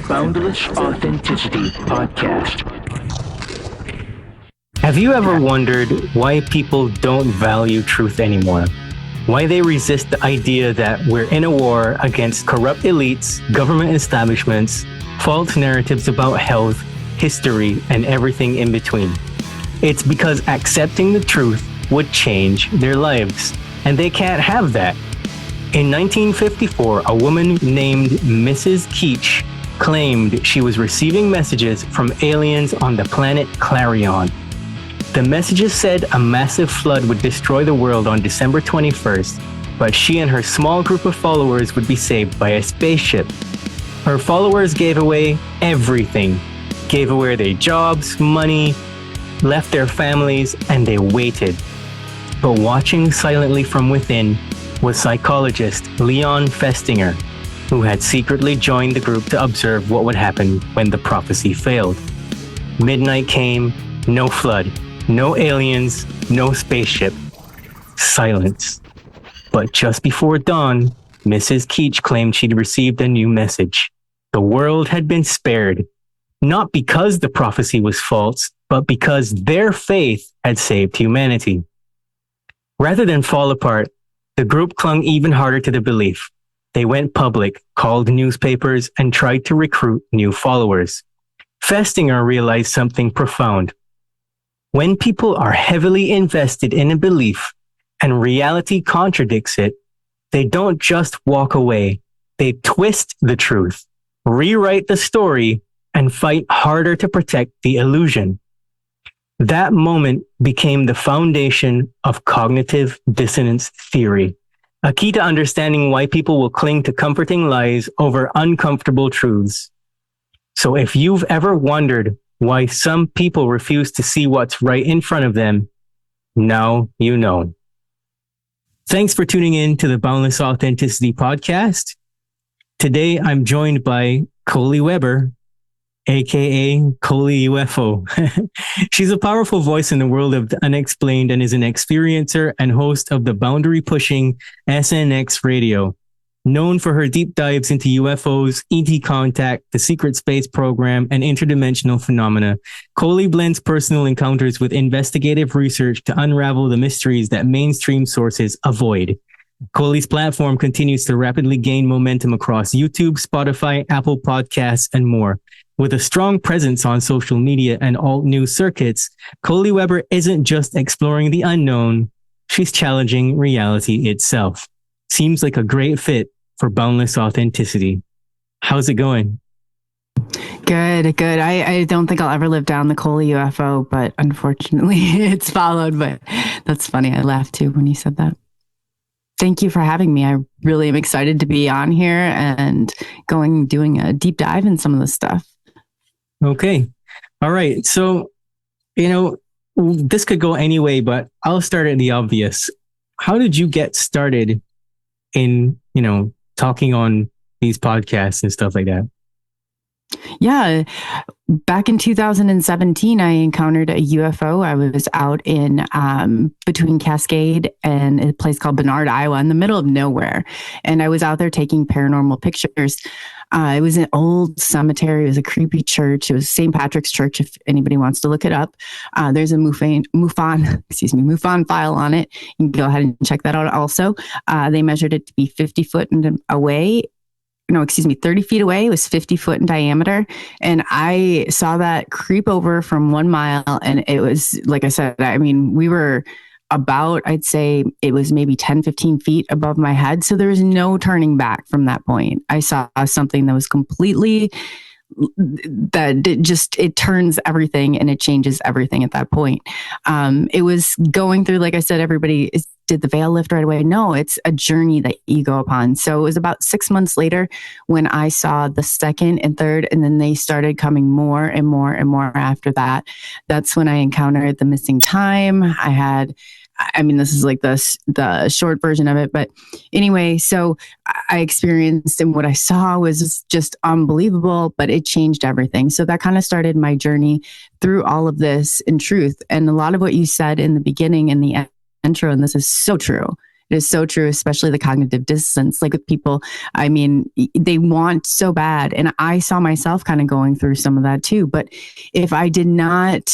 Boundless Authenticity Podcast. Have you ever wondered why people don't value truth anymore? Why they resist the idea that we're in a war against corrupt elites, government establishments, false narratives about health, history, and everything in between? It's because accepting the truth would change their lives, and they can't have that. In 1954, a woman named Mrs. Keach claimed she was receiving messages from aliens on the planet Clarion. The messages said a massive flood would destroy the world on December 21st, but she and her small group of followers would be saved by a spaceship. Her followers gave away everything, gave away their jobs, money, left their families, and they waited. But watching silently from within was psychologist Leon Festinger, who had secretly joined the group to observe what would happen when the prophecy failed. Midnight came, no flood, no aliens, no spaceship, silence. But just before dawn, Mrs. Keach claimed she'd received a new message. The world had been spared, not because the prophecy was false, but because their faith had saved humanity. Rather than fall apart, the group clung even harder to the belief. They went public, called newspapers, and tried to recruit new followers. Festinger realized something profound. When people are heavily invested in a belief and reality contradicts it, they don't just walk away. They twist the truth, rewrite the story, and fight harder to protect the illusion. That moment became the foundation of cognitive dissonance theory, a key to understanding why people will cling to comforting lies over uncomfortable truths. So if you've ever wondered why some people refuse to see what's right in front of them, now you know. Thanks for tuning in to the Boundless Authenticity Podcast. Today, I'm joined by Coley Weber, aka Coley UFO. She's a powerful voice in the world of the unexplained and is an experiencer and host of the boundary-pushing SNX Radio. Known for her deep dives into UFOs, ET contact, the secret space program, and interdimensional phenomena, Coley blends personal encounters with investigative research to unravel the mysteries that mainstream sources avoid. Coley's platform continues to rapidly gain momentum across YouTube, Spotify, Apple Podcasts, and more. With a strong presence on social media and alt news circuits, Coley Weber isn't just exploring the unknown, she's challenging reality itself. Seems like a great fit for Boundless Authenticity. How's it going? Good. I don't think I'll ever live down the Coley UFO, but unfortunately it's followed. But that's funny. I laughed too when you said that. Thank you for having me. I really am excited to be on here and doing a deep dive in some of this stuff. Okay. All right. So, this could go any way, but I'll start at the obvious. How did you get started in, talking on these podcasts and stuff like that? Yeah. Back in 2017, I encountered a UFO. I was out in between Cascade and a place called Bernard, Iowa, in the middle of nowhere. And I was out there taking paranormal pictures. It was an old cemetery. It was a creepy church. It was St. Patrick's Church, if anybody wants to look it up. There's a MUFON file on it. You can go ahead and check that out also. They measured it to be 50 feet away. It was 50 foot in diameter. And I saw that creep over from 1 mile. And it was, like I said, we were about, I'd say it was maybe 10, 15 feet above my head. So there was no turning back from that point. I saw something that was completely, it turns everything and it changes everything at that point. It was going through, like I said, did the veil lift right away? No, it's a journey that you go upon. So it was about 6 months later when I saw the second and third, and then they started coming more and more and more after that. That's when I encountered the missing time. This is like the short version of it. But anyway, so I experienced, and what I saw was just unbelievable, but it changed everything. So that kind of started my journey through all of this in truth. And a lot of what you said in the beginning and the intro, and this is so true. It is so true, especially the cognitive dissonance. Like with people, I mean, they want so bad. And I saw myself kind of going through some of that too. But if I did not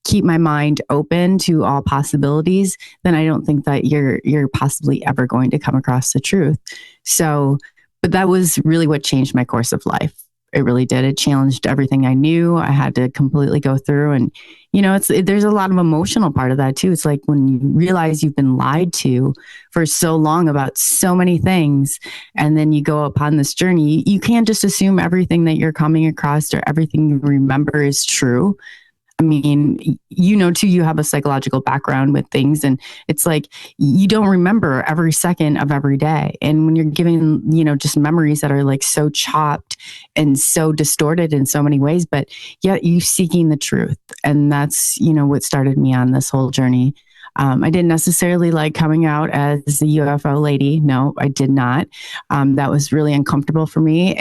keep my mind open to all possibilities, then I don't think that you're possibly ever going to come across the truth. So, but that was really what changed my course of life. It really did. It challenged everything I knew. I had to completely go through, and there's a lot of emotional part of that too. It's like when you realize you've been lied to for so long about so many things, and then you go upon this journey, you can't just assume everything that you're coming across or everything you remember is true. I mean, too, you have a psychological background with things, and it's like you don't remember every second of every day. And when you're giving, just memories that are like so chopped and so distorted in so many ways, but yet you seeking the truth. And that's, what started me on this whole journey. I didn't necessarily like coming out as the UFO lady. No, I did not. That was really uncomfortable for me.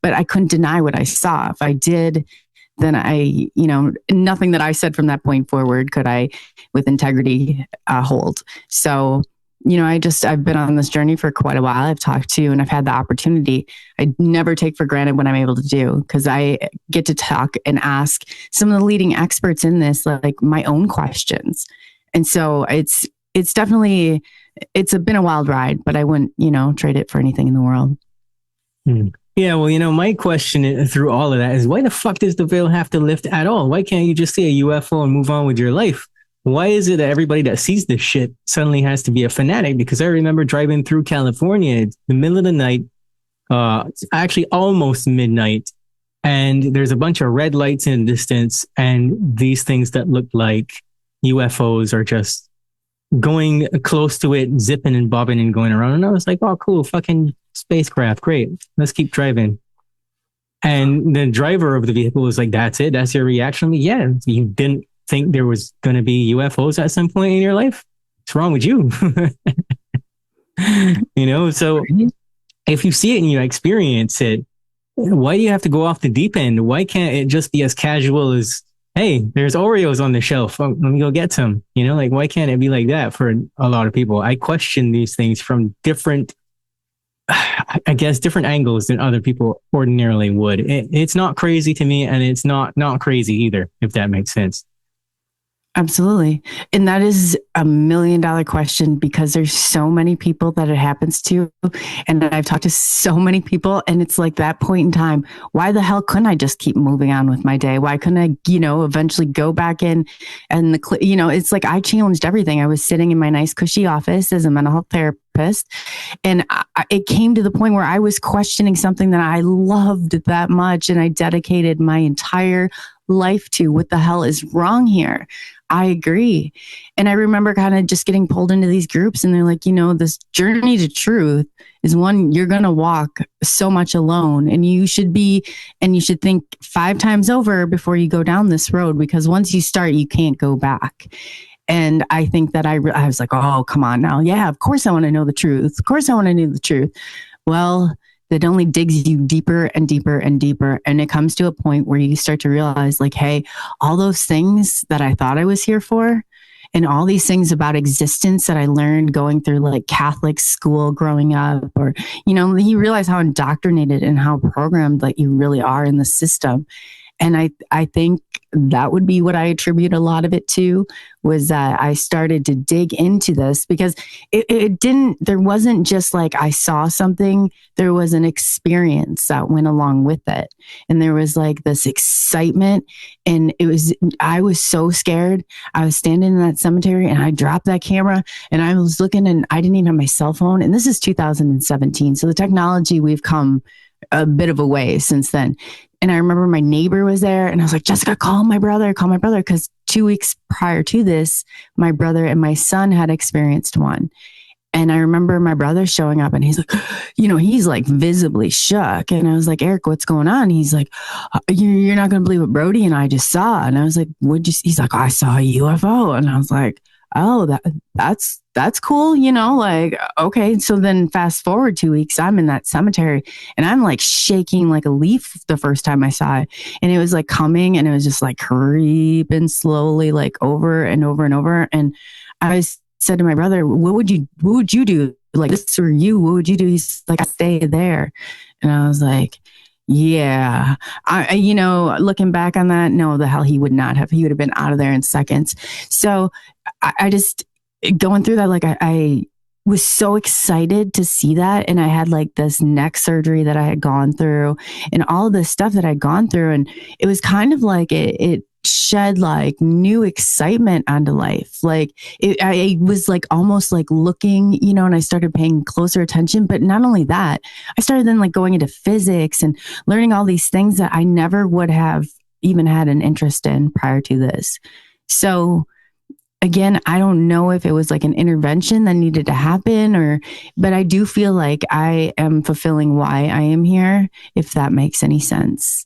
But I couldn't deny what I saw. If I did, then nothing that I said from that point forward could I, with integrity, hold. So, I've been on this journey for quite a while. I've talked to, and I've had the opportunity. I never take for granted what I'm able to do, because I get to talk and ask some of the leading experts in this, like my own questions. And so it's definitely, been a wild ride, but I wouldn't, trade it for anything in the world. Yeah, well, my question through all of that is, why the fuck does the veil have to lift at all? Why can't you just see a UFO and move on with your life? Why is it that everybody that sees this shit suddenly has to be a fanatic? Because I remember driving through California in the middle of the night, actually almost midnight, and there's a bunch of red lights in the distance, and these things that look like UFOs are just going close to it, zipping and bobbing and going around. And I was like, oh, cool, fucking spacecraft, great, let's keep driving. And the driver of the vehicle was like, that's it? That's your reaction? Yeah, you didn't think there was going to be UFOs at some point in your life? What's wrong with you? So if you see it and you experience it, why do you have to go off the deep end? Why can't it just be as casual as, hey, there's Oreos on the shelf, let me go get some? Why can't it be like that for a lot of people? I question these things from different angles than other people ordinarily would. It's not crazy to me, and it's not crazy either, if that makes sense. Absolutely. And that is $1 million question, because there's so many people that it happens to. And I've talked to so many people, and it's like that point in time, why the hell couldn't I just keep moving on with my day? Why couldn't I, eventually go back in and it's like I challenged everything. I was sitting in my nice cushy office as a mental health therapist, and it came to the point where I was questioning something that I loved that much, and I dedicated my entire life to. What the hell is wrong here? I agree. And I remember kind of just getting pulled into these groups, and they're like, this journey to truth is one you're going to walk so much alone, and you should think 5 times over before you go down this road, because once you start, you can't go back. And I think that I was like, oh, come on now. Yeah, of course I want to know the truth. Of course I want to know the truth. Well, that only digs you deeper and deeper and deeper. And it comes to a point where you start to realize, like, hey, all those things that I thought I was here for, and all these things about existence that I learned going through like Catholic school growing up, or, you realize how indoctrinated and how programmed that you really are in the system. And I think that would be what I attribute a lot of it to, was that I started to dig into this, because there wasn't just like I saw something, there was an experience that went along with it. And there was like this excitement, and I was so scared. I was standing in that cemetery, and I dropped that camera, and I was looking, and I didn't even have my cell phone. And this is 2017. So the technology, we've come a bit of a way since then. And I remember my neighbor was there, and I was like, Jessica, call my brother. Because 2 weeks prior to this, my brother and my son had experienced one. And I remember my brother showing up, and he's like, he's like visibly shook. And I was like, Eric, what's going on? He's like, you're not going to believe what Brody and I just saw. And I was like, he's like, I saw a UFO. And I was like, oh, that's cool. Okay. So then fast forward 2 weeks, I'm in that cemetery, and I'm like shaking like a leaf the first time I saw it. And it was like coming, and it was just like creeping slowly, like over and over and over. And I was said to my brother, what would you do? Like, this for you, what would you do? He's like, I stay there. And I was like, yeah, looking back on that, no, the hell he would not have. He would have been out of there in seconds. So I just going through that, like I was so excited to see that. And I had like this neck surgery that I had gone through and all of this stuff that I'd gone through. And it was kind of like it shed like new excitement onto life. Like I was like almost like looking, and I started paying closer attention. But not only that, I started then like going into physics and learning all these things that I never would have even had an interest in prior to this. So again, I don't know if it was like an intervention that needed to happen but I do feel like I am fulfilling why I am here, if that makes any sense.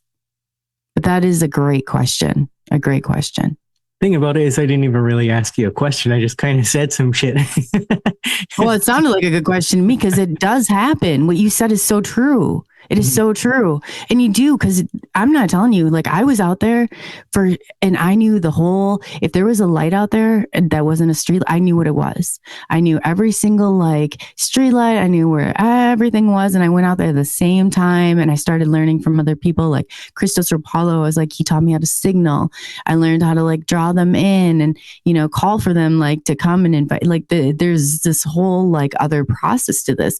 But that is a great question. A great question. Thing about it is I didn't even really ask you a question. I just kind of said some shit. Well, it sounded like a good question to me because it does happen. What you said is so true. It is so true. And you do, because I'm not telling you, like I was out there and I knew if there was a light out there that wasn't a street, I knew what it was. I knew every single like street light. I knew where everything was. And I went out there at the same time and I started learning from other people like Christos Rapallo. Was like, he taught me how to signal. I learned how to like draw them in and, call for them like to come and invite, like there's this whole like other process to this.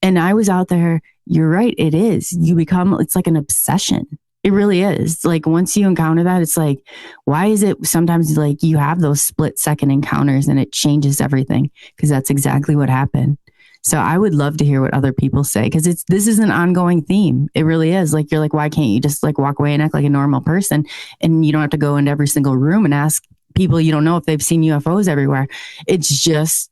And I was out there. You're right. It is. It's like an obsession. It really is. Like once you encounter that, it's like, why is it sometimes like you have those split second encounters and it changes everything? Because that's exactly what happened. So I would love to hear what other people say, because this is an ongoing theme. It really is. Like, you're like, why can't you just like walk away and act like a normal person? And you don't have to go into every single room and ask people you don't know if they've seen UFOs everywhere. It's just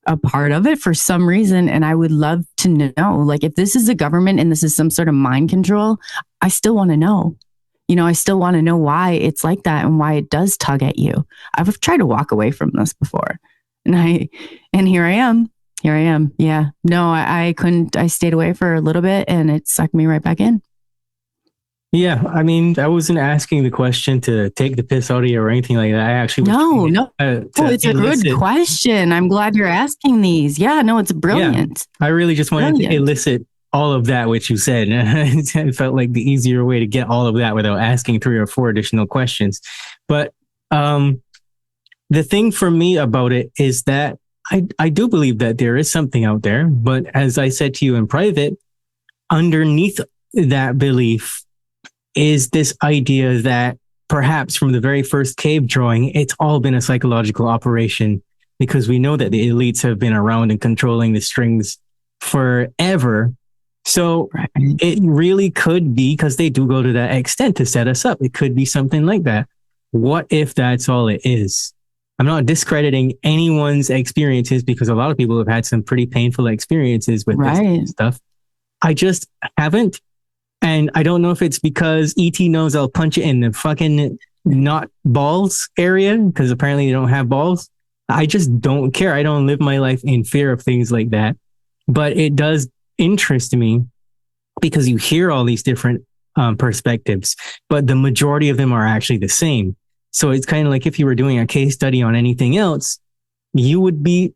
a part of it for some reason. And I would love to know, like, if this is a government and this is some sort of mind control, I still want to know. I still want to know why it's like that and why it does tug at you. I've tried to walk away from this before, and here I am. Yeah. No, I couldn't. I stayed away for a little bit and it sucked me right back in. Yeah, I mean, I wasn't asking the question to take the piss out of you or anything like that. I actually no. It's a good question. I'm glad you're asking these. Yeah, no, it's brilliant. Yeah, I really just wanted to elicit all of that which you said. It felt like the easier way to get all of that without asking 3 or 4 additional questions. But the thing for me about it is that I do believe that there is something out there. But as I said to you in private, underneath that belief is this idea that perhaps from the very first cave drawing, it's all been a psychological operation, because we know that the elites have been around and controlling the strings forever. So it really could be, because they do go to that extent to set us up. It could be something like that. What if that's all it is? I'm not discrediting anyone's experiences, because a lot of people have had some pretty painful experiences with this kind of stuff. I just haven't. And I don't know if it's because ET knows I'll punch it in the fucking not balls area, because apparently they don't have balls. I just don't care. I don't live my life in fear of things like that. But it does interest me, because you hear all these different perspectives, but the majority of them are actually the same. So it's kind of like if you were doing a case study on anything else, you would be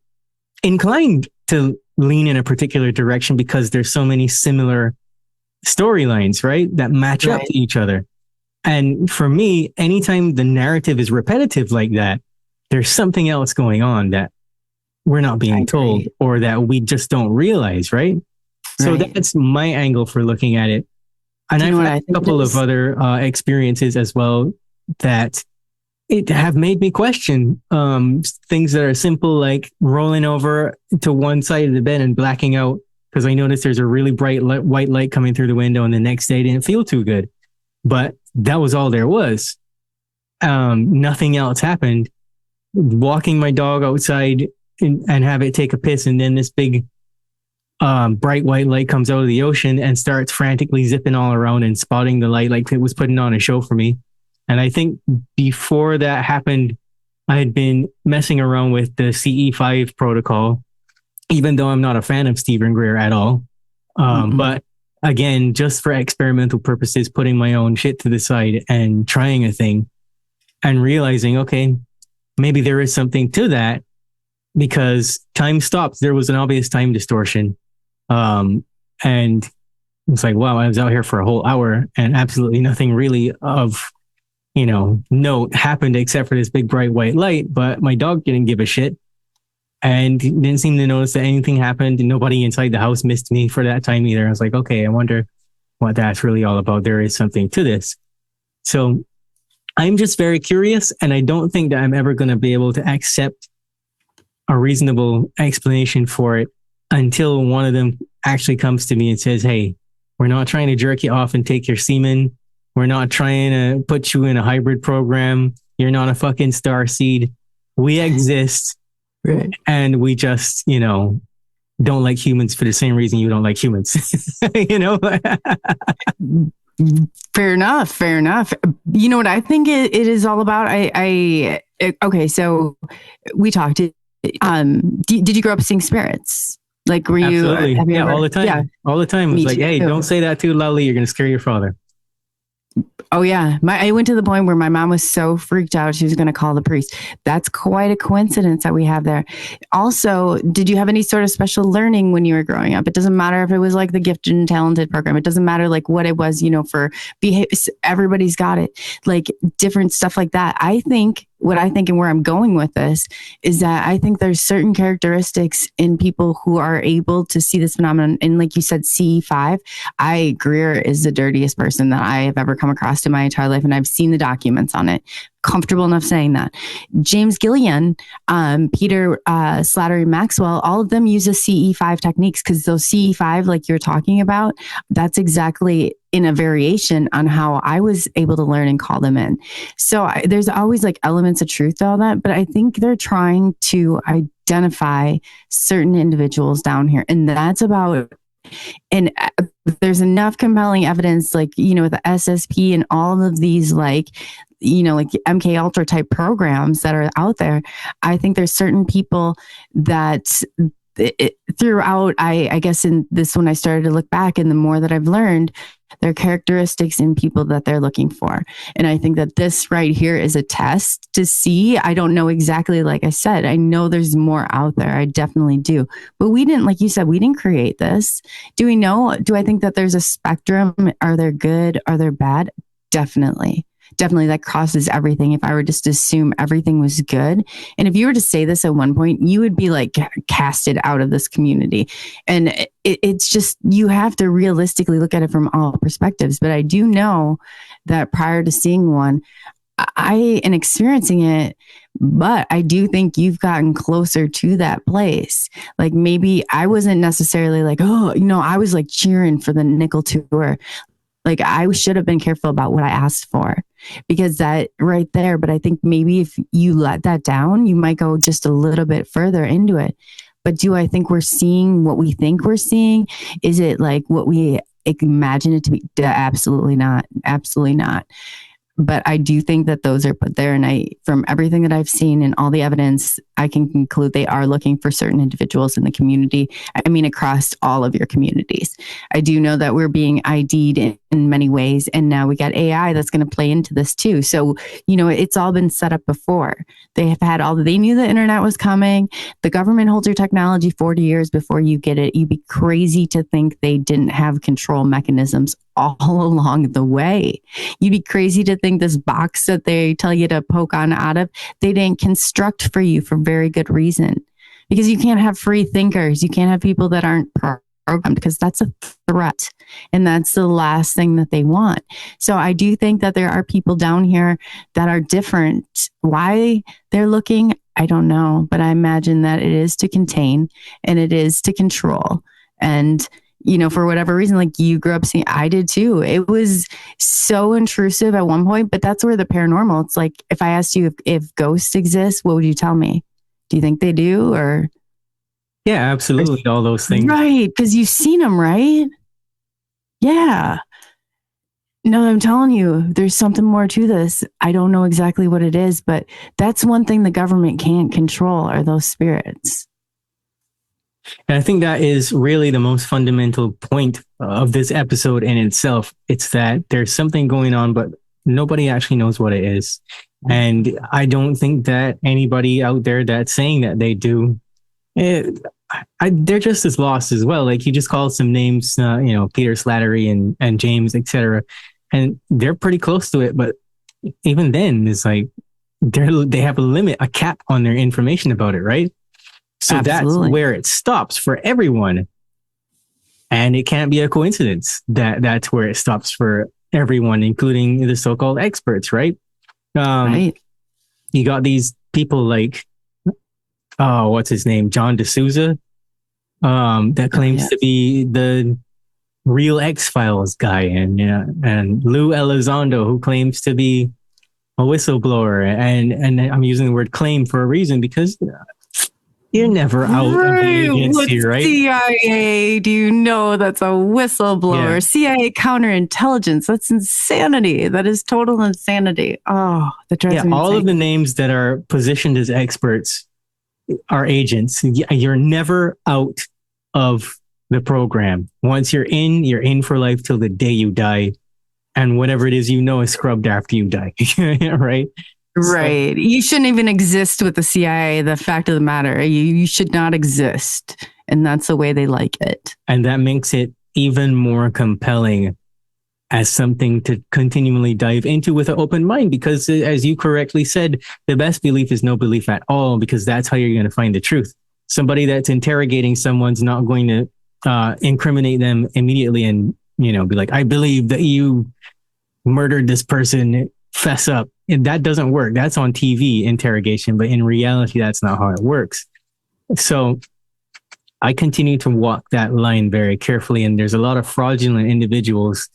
inclined to lean in a particular direction because there's so many similar storylines, right, that match up to each other. And for me, anytime the narrative is repetitive like that, there's something else going on that we're not being told, or that we just don't realize, right? So that's my angle for looking at it. And I've had a couple of other experiences as well that it have made me question things that are simple, like rolling over to one side of the bed and blacking out because I noticed there's a really bright white light coming through the window, and the next day didn't feel too good. But that was all there was. Nothing else happened. Walking my dog outside and have it take a piss, and then this big bright white light comes out of the ocean and starts frantically zipping all around and spotting the light like it was putting on a show for me. And I think before that happened, I had been messing around with the CE5 protocol, even though I'm not a fan of Stephen Greer at all. But again, just for experimental purposes, putting my own shit to the side and trying a thing and realizing, okay, maybe there is something to that. because time stopped. There was an obvious time distortion. And it's like, wow, I was out here for a whole hour and absolutely nothing really of, note happened except for this big bright white light. But my dog didn't give a shit and didn't seem to notice that anything happened. And nobody inside the house missed me for that time either. I was like, okay, I wonder what that's really all about. There is something to this. So I'm just very curious, and I don't think that I'm ever going to be able to accept a reasonable explanation for it until one of them actually comes to me and says, hey, we're not trying to jerk you off and take your semen. We're not trying to put you in a hybrid program. You're not a fucking starseed. We exist. Right. And we just, don't like humans for the same reason you don't like humans. Fair enough. You know what I think it is all about? Okay, so we talked. Did you grow up seeing spirits? Like, were you? Absolutely. Yeah, all the time. Yeah. All the time. It was like, hey, don't say that too loudly. You're going to scare your father. Oh, yeah. I went to the point where my mom was so freaked out, she was going to call the priest. That's quite a coincidence that we have there. Also, did you have any sort of special learning when you were growing up? It doesn't matter if it was like the gifted and talented program. It doesn't matter like what it was, for everybody's got it, like different stuff like that. What I think and where I'm going with this is that I think there's certain characteristics in people who are able to see this phenomenon. And like you said, CE5, Greer is the dirtiest person that I have ever come across in my entire life. And I've seen the documents on it. Comfortable enough saying that. James Gillian, Peter Slattery Maxwell, all of them use a CE5 techniques because those CE5, like you're talking about, that's exactly in a variation on how I was able to learn and call them in. So there's always like elements of truth to all that, but I think they're trying to identify certain individuals down here. And that's about, and there's enough compelling evidence, like, with the SSP and all of these, like MK Ultra type programs that are out there. I think there's certain people that throughout, I guess in this, when I started to look back and the more that I've learned, there are characteristics in people that they're looking for. And I think that this right here is a test to see. I don't know exactly, like I said, I know there's more out there. I definitely do. But we didn't, like you said, we didn't create this. Do I think that there's a spectrum? Are they good? Are they bad? Definitely that crosses everything. If I were just to assume everything was good, and if you were to say this at one point, you would be like casted out of this community. And it's just, you have to realistically look at it from all perspectives. But I do know that prior to seeing one, and experiencing it, but I do think you've gotten closer to that place. Like maybe I wasn't necessarily like, I was like cheering for the nickel tour. Like I should have been careful about what I asked for, because that right there. But I think maybe if you let that down, you might go just a little bit further into it. But do I think we're seeing what we think we're seeing? Is it like what we imagine it to be? Absolutely not. Absolutely not. But I do think that those are put there. And from everything that I've seen and all the evidence, I can conclude they are looking for certain individuals in the community. I mean, across all of your communities. I do know that we're being ID'd in many ways. And now we got AI that's going to play into this too. So, it's all been set up before. They have had they knew the internet was coming. The government holds your technology 40 years before you get it. You'd be crazy to think they didn't have control mechanisms all along the way. You'd be crazy to think this box that they tell you to poke on out of, they didn't construct for you for very good reason. Because you can't have free thinkers. You can't have people that aren't programmed, because that's a threat. And that's the last thing that they want. So I do think that there are people down here that are different. Why they're looking, I don't know. But I imagine that it is to contain and it is to control. And for whatever reason, like you grew up seeing, I did too. It was so intrusive at one point, but that's where the paranormal, it's like, if I asked you if ghosts exist, what would you tell me? Do you think they do? Or? Yeah, absolutely. All those things. Right. Because you've seen them, right? Yeah. No, I'm telling you, there's something more to this. I don't know exactly what it is, but that's one thing the government can't control, are those spirits. And I think that is really the most fundamental point of this episode in itself. It's that there's something going on, but nobody actually knows what it is. And I don't think that anybody out there that's saying that they do They're just as lost as well. Like you just called some names, Peter Slattery and James, etc., and they're pretty close to it. But even then, it's like they have a limit, a cap on their information about it, right? So Absolutely. That's where it stops for everyone. And it can't be a coincidence that that's where it stops for everyone, including the so-called experts, right? Right. You got these people like, what's his name? John D'Souza, that claims to be the real X-Files guy. And Lou Elizondo, who claims to be a whistleblower. And I'm using the word claim for a reason because you're never out of the agency, right? CIA, do you know that's a whistleblower? Yeah. CIA counterintelligence. That's insanity. That is total insanity. Oh, that drives me all insane. of the names that are positioned as experts are agents. You're never out of the program. Once you're in for life till the day you die. And whatever it is, is scrubbed after you die, right? Right. So, you shouldn't even exist with the CIA. The fact of the matter, you should not exist. And that's the way they like it. And that makes it even more compelling as something to continually dive into with an open mind. Because as you correctly said, the best belief is no belief at all, because that's how you're going to find the truth. Somebody that's interrogating someone's not going to incriminate them immediately and, be like, I believe that you murdered this person, fess up. And that doesn't work. That's on TV interrogation, but in reality, that's not how it works. So I continue to walk that line very carefully. And there's a lot of fraudulent individuals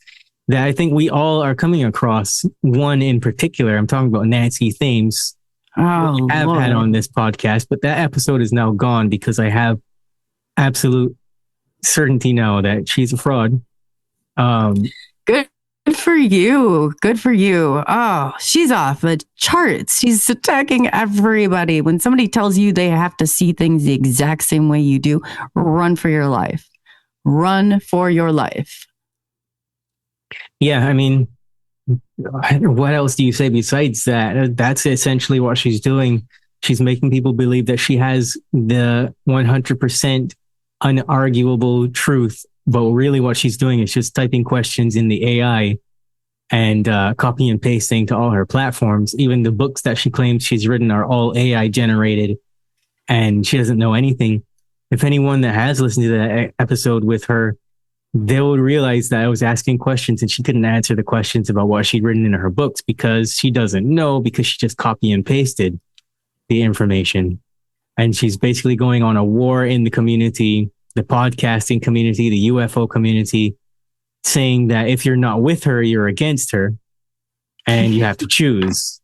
that I think we all are coming across. One in particular, I'm talking about Nancy Thames, who I have had on this podcast, but that episode is now gone because I have absolute certainty now that she's a fraud. Good for you. Good for you. Oh, she's off the charts. She's attacking everybody. When somebody tells you they have to see things the exact same way you do, run for your life. Run for your life. Yeah, I mean, what else do you say besides that? That's essentially what she's doing. She's making people believe that she has the 100% unarguable truth. But really what she's doing is just typing questions in the AI and copy and pasting to all her platforms. Even the books that she claims she's written are all AI generated and she doesn't know anything. If anyone that has listened to that episode with her, they would realize that I was asking questions and she couldn't answer the questions about what she'd written in her books because she doesn't know, because she just copy and pasted the information. And she's basically going on a war in the community, the podcasting community, the UFO community, saying that if you're not with her, you're against her and you have to choose.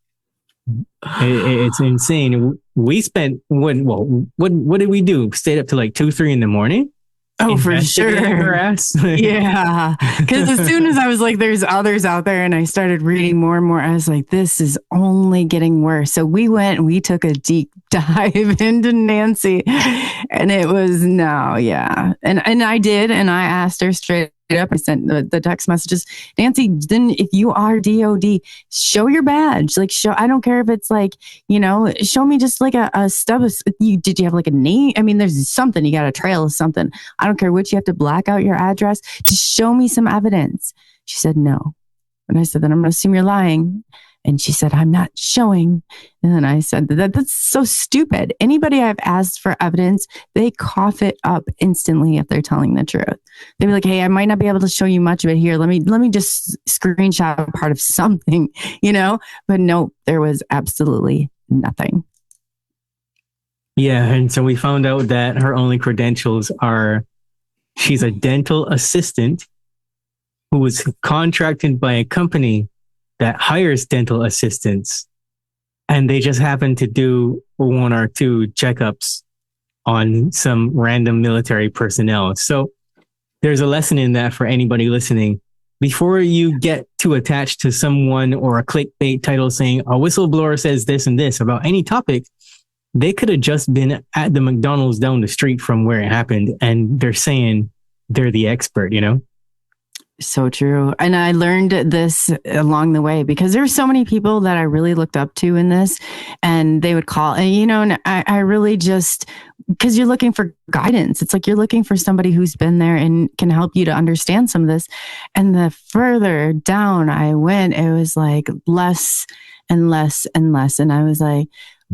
It's insane. We spent, what did we do? Stayed up to like 2-3 in the morning? Oh, for sure. Her ass. Yeah. Because as soon as I was like, there's others out there and I started reading more and more, I was like, this is only getting worse. So we took a deep dive into Nancy and it was yeah. And I did. And I asked her straight up. I sent the text messages. Nancy, then if you are DOD, show your badge. Like I don't care if it's like, show me just like a stub of, did you have like a name? I mean, there's something, you got a trail of something. I don't care what you have to black out your address. Just show me some evidence. She said, no. And I said, then I'm going to assume you're lying. And she said, I'm not showing. And then I said, that's so stupid. Anybody I've asked for evidence, they cough it up instantly if they're telling the truth. They'd be like, hey, I might not be able to show you much of it here. Let me just screenshot a part of something, But no, there was absolutely nothing. Yeah. And so we found out that her only credentials are she's a dental assistant who was contracted by a company that hires dental assistants, and they just happen to do 1 or 2 checkups on some random military personnel. So there's a lesson in that for anybody listening. Before you get too attached to someone or a clickbait title saying a whistleblower says this and this about any topic, they could have just been at the McDonald's down the street from where it happened, and they're saying they're the expert, So true. And I learned this along the way because there's so many people that I really looked up to in this, and they would call, and and I really just, because you're looking for guidance. It's like you're looking for somebody who's been there and can help you to understand some of this. And the further down I went, it was like less and less and less. And I was like,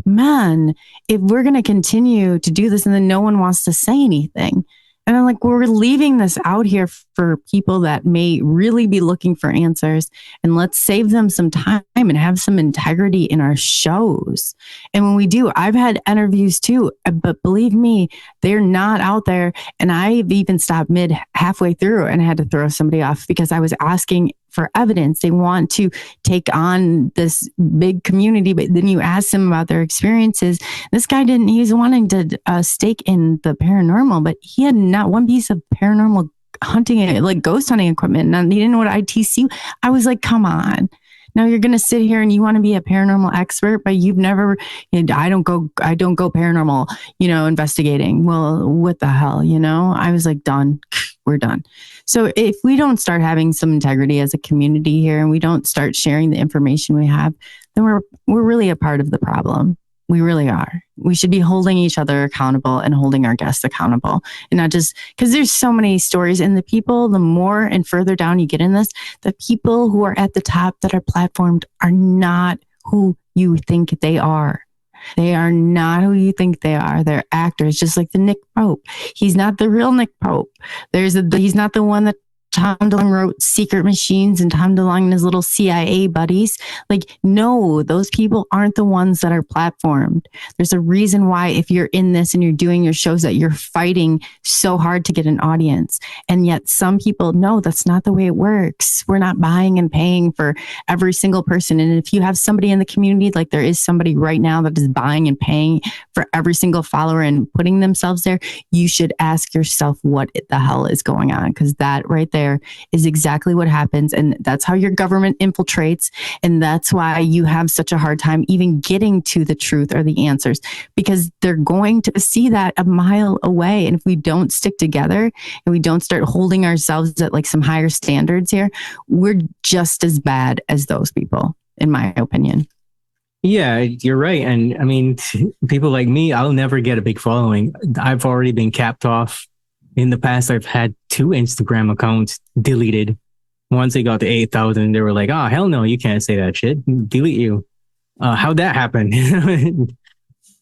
man, if we're going to continue to do this and then no one wants to say anything, and I'm like, we're leaving this out here for people that may really be looking for answers. And let's save them some time and have some integrity in our shows. And when we do, I've had interviews too, but believe me, they're not out there. And I've even stopped halfway through and had to throw somebody off because I was asking for evidence. They want to take on this big community, but then you ask them about their experiences. This guy didn't, he was wanting to stake in the paranormal, but he had not one piece of paranormal hunting, like ghost hunting equipment. And he didn't know what ITC. I was like, come on. Now you're going to sit here and you want to be a paranormal expert, but you've never, I don't go paranormal, investigating. Well, what the hell, I was like, done. We're done. So if we don't start having some integrity as a community here and we don't start sharing the information we have, then we're really a part of the problem. We really are. We should be holding each other accountable and holding our guests accountable, and not just because there's so many stories, and the people, the more and further down you get in this, the people who are at the top that are platformed are not who you think they are. They are not who you think they are. They're actors, just like the Nick Pope. He's not the real Nick Pope. He's not the one that Tom DeLonge wrote Secret Machines and Tom DeLonge and his little CIA buddies. Like, no, those people aren't the ones that are platformed. There's a reason why if you're in this and you're doing your shows that you're fighting so hard to get an audience. And yet some people, no, that's not the way it works. We're not buying and paying for every single person. And if you have somebody in the community, like there is somebody right now that is buying and paying for every single follower and putting themselves there, you should ask yourself what the hell is going on. Because that right there is exactly what happens. And that's how your government infiltrates. And that's why you have such a hard time even getting to the truth or the answers, because they're going to see that a mile away. And if we don't stick together and we don't start holding ourselves at like some higher standards here, we're just as bad as those people, in my opinion. Yeah, you're right. And I mean, people like me, I'll never get a big following. I've already been capped off. In the past, I've had 2 Instagram accounts deleted. Once they got to 8,000, they were like, oh, hell no, you can't say that shit. Delete you. How'd that happen?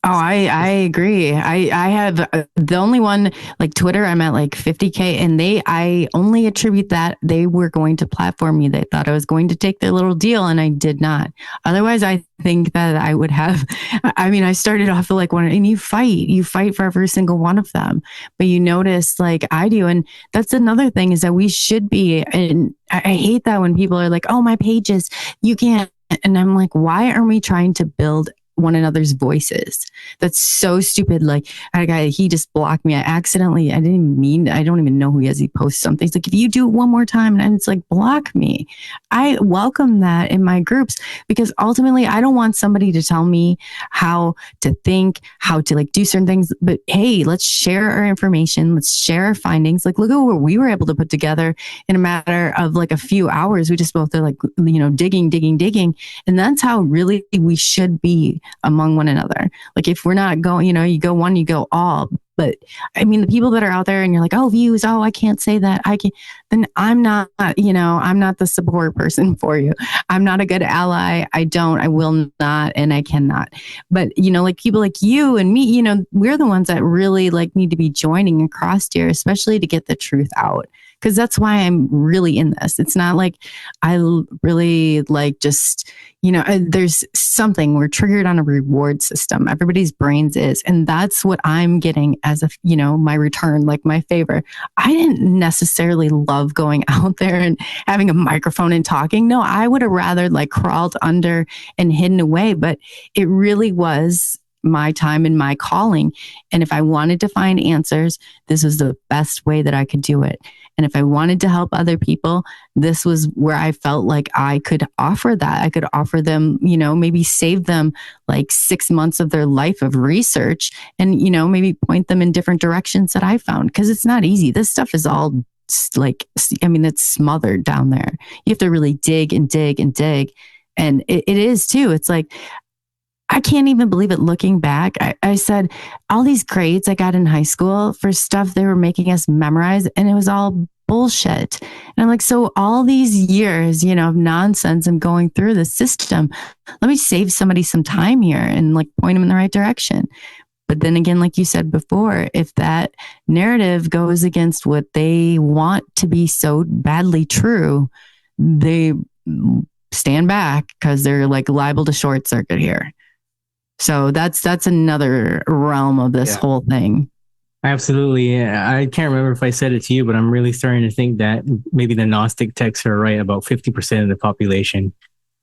Oh, I agree. I have the only one, like Twitter, I'm at like 50K, and I only attribute that they were going to platform me. They thought I was going to take their little deal, and I did not. Otherwise, I think that I would have, I started off like one, and you fight for every single one of them, but you notice like I do. And that's another thing, is that we should be, and I hate that when people are like, oh, my pages, you can't. And I'm like, why aren't we trying to build one another's voices? That's so stupid. Like, he just blocked me. I don't even know who he is. He posts something. He's like, if you do it one more time, and it's like, block me. I welcome that in my groups, because ultimately I don't want somebody to tell me how to think, how to like do certain things. But hey, let's share our information. Let's share our findings. Like, look at what we were able to put together in a matter of like a few hours. We just both are like, digging. And that's how really we should be among one another. Like, if we're not going, you go one, you go all. But I mean, the people that are out there and you're like, oh, views, oh, I can't say that, then I'm not, I'm not the support person for you. I'm not a good ally. I will not, and I cannot. But, like people like you and me, we're the ones that really like need to be joining across here, especially to get the truth out. Because that's why I'm really in this. It's not like I really like just, there's something, we're triggered on a reward system. Everybody's brains is. And that's what I'm getting as my return, like my favor. I didn't necessarily love going out there and having a microphone and talking. No, I would have rather like crawled under and hidden away. But it really was my time and my calling. And if I wanted to find answers, this was the best way that I could do it. And if I wanted to help other people, this was where I felt like I could offer that. I could offer them, maybe save them like 6 months of their life of research, and, maybe point them in different directions that I found. Because it's not easy. This stuff is all that's smothered down there. You have to really dig and dig and dig. And it is too. It's like, I can't even believe it looking back. I said all these grades I got in high school for stuff they were making us memorize, and it was all bullshit. And I'm like, so all these years, of nonsense and going through the system, let me save somebody some time here and like point them in the right direction. But then again, like you said before, if that narrative goes against what they want to be so badly true, they stand back because they're like liable to short circuit here. So that's another realm of this whole thing. Absolutely. I can't remember if I said it to you, but I'm really starting to think that maybe the Gnostic texts are right about 50% of the population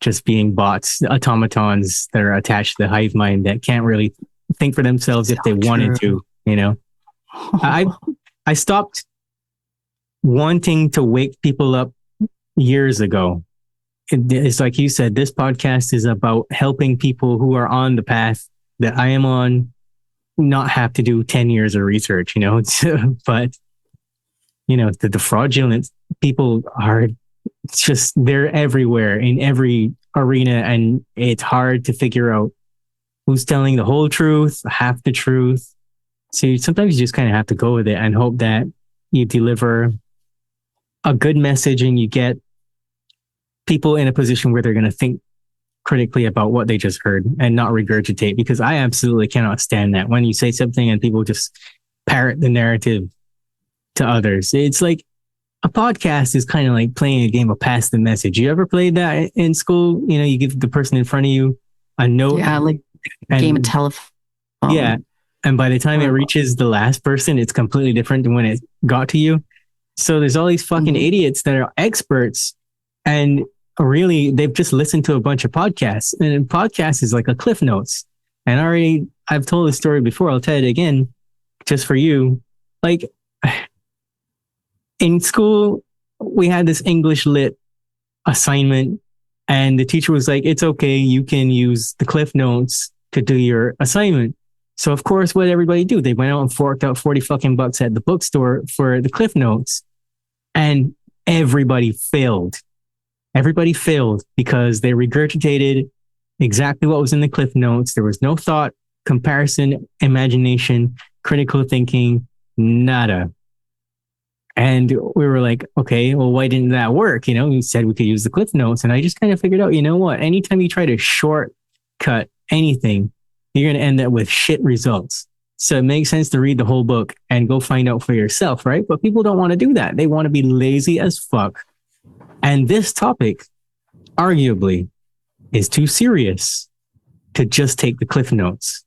just being bots, automatons that are attached to the hive mind that can't really think for themselves if they wanted to, I stopped wanting to wake people up years ago. It's like you said, this podcast is about helping people who are on the path that I am on not have to do 10 years of research, but, the fraudulent people are just, they're everywhere in every arena, and it's hard to figure out who's telling the whole truth, half the truth. So sometimes you just kind of have to go with it and hope that you deliver a good message and you get people in a position where they're going to think critically about what they just heard and not regurgitate, because I absolutely cannot stand that when you say something and people just parrot the narrative to others. It's like a podcast is kind of like playing a game of pass the message. You ever played that in school? You give the person in front of you a note. Yeah, like a game of telephone. Yeah. And by the time it reaches the last person, it's completely different than when it got to you. So there's all these fucking idiots that are experts, and really, they've just listened to a bunch of podcasts, and a podcast is like a Cliff Notes. And I've told this story before. I'll tell it again, just for you. Like in school, we had this English lit assignment, and the teacher was like, "It's okay, you can use the Cliff Notes to do your assignment." So of course, what did everybody do? They went out and forked out $40 at the bookstore for the Cliff Notes, and everybody failed. Everybody failed because they regurgitated exactly what was in the Cliff Notes. There was no thought, comparison, imagination, critical thinking, nada. And we were like, okay, well, why didn't that work? We said we could use the Cliff Notes. And I just kind of figured out, what? Anytime you try to shortcut anything, you're going to end up with shit results. So it makes sense to read the whole book and go find out for yourself, right? But people don't want to do that. They want to be lazy as fuck. And this topic, arguably, is too serious to just take the Cliff Notes.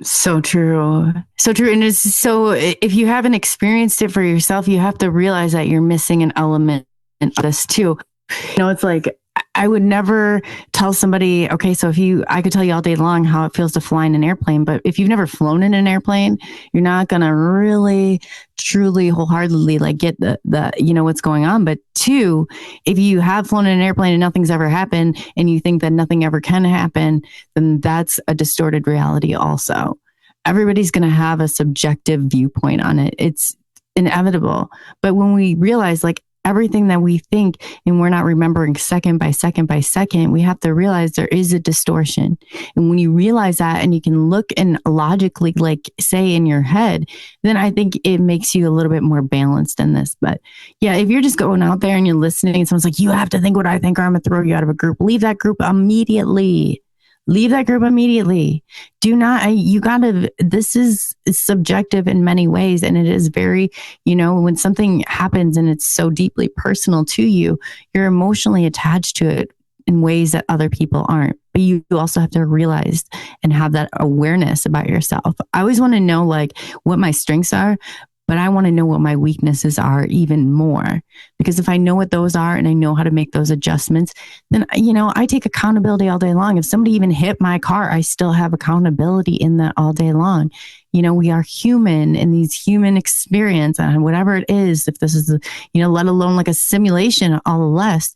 So true. So true. And if you haven't experienced it for yourself, you have to realize that you're missing an element in this too. It's like, I would never tell somebody, okay, so I could tell you all day long how it feels to fly in an airplane, but if you've never flown in an airplane, you're not going to really, truly, wholeheartedly get the what's going on. But two, if you have flown in an airplane and nothing's ever happened and you think that nothing ever can happen, then that's a distorted reality also. Everybody's going to have a subjective viewpoint on it. It's inevitable. But when we realize everything that we think and we're not remembering second by second by second, we have to realize there is a distortion. And when you realize that and you can look and logically say in your head, then I think it makes you a little bit more balanced in this. But yeah, if you're just going out there and you're listening and someone's like, you have to think what I think or I'm going to throw you out of a group, leave that group immediately. Leave that group immediately. Do not, this is subjective in many ways. And it is very, when something happens and it's so deeply personal to you, you're emotionally attached to it in ways that other people aren't. But you also have to realize and have that awareness about yourself. I always want to know what my strengths are, but I want to know what my weaknesses are even more. Because if I know what those are and I know how to make those adjustments, then, I take accountability all day long. If somebody even hit my car, I still have accountability in that all day long. We are human in these human experience and whatever it is, if this is, let alone a simulation, all the less,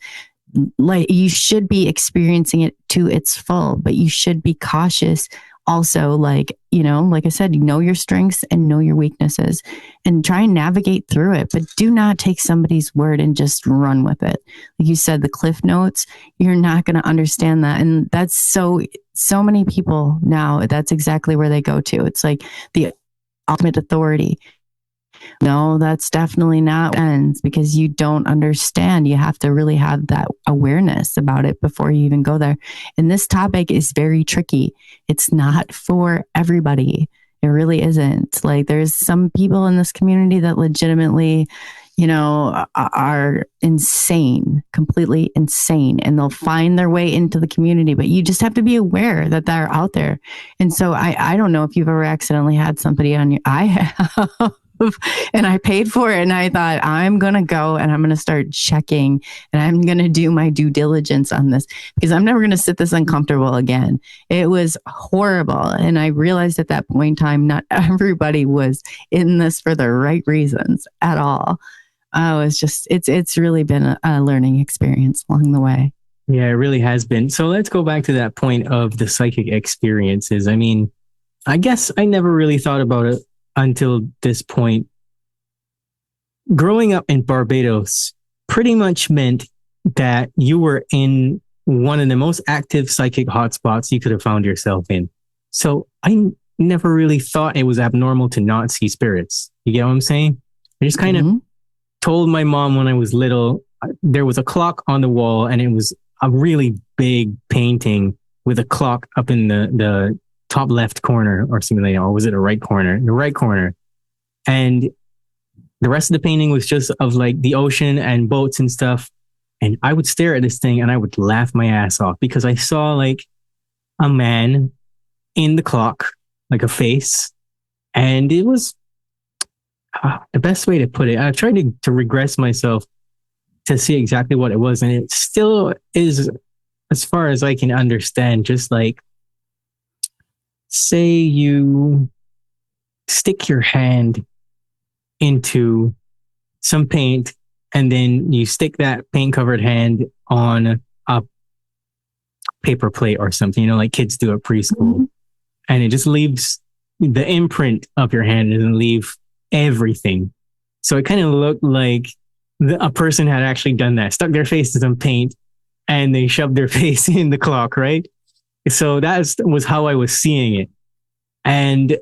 you should be experiencing it to its full, but you should be cautious also, like, like I said, know your strengths and know your weaknesses and try and navigate through it. But do not take somebody's word and just run with it. Like you said, the Cliff Notes, you're not going to understand that. And that's so many people now, that's exactly where they go to. It's like the ultimate authority. No, that's definitely not ends, because you don't understand. You have to really have that awareness about it before you even go there. And this topic is very tricky. It's not for everybody. It really isn't. Like, there's some people in this community that legitimately, are insane, completely insane, and they'll find their way into the community, but you just have to be aware that they're out there. And so I don't know if you've ever accidentally had somebody on your, I have, and I paid for it. And I thought, I'm going to go and I'm going to start checking and I'm going to do my due diligence on this, because I'm never going to sit this uncomfortable again. It was horrible. And I realized at that point in time, not everybody was in this for the right reasons at all. It's really been a learning experience along the way. Yeah, it really has been. So let's go back to that point of the psychic experiences. I mean, I guess I never really thought about it until this point. Growing up in Barbados pretty much meant that you were in one of the most active psychic hotspots you could have found yourself in. So I never really thought it was abnormal to not see spirits. You get what I'm saying? I just kind of told my mom when I was little, there was a clock on the wall and it was a really big painting with a clock up in the top left corner or something like that. Or was it a right corner? The right corner. And the rest of the painting was just of like the ocean and boats and stuff. And I would stare at this thing and I would laugh my ass off because I saw like a man in the clock, like a face. And it was the best way to put it. I tried to regress myself to see exactly what it was. And it still is, as far as I can understand, just like, say you stick your hand into some paint and then you stick that paint covered hand on a paper plate or something, like kids do at preschool. And it just leaves the imprint of your hand and leave everything. So it kind of looked like a person had actually done that, stuck their face to some paint and they shoved their face in the clock, right? So that was how I was seeing it. And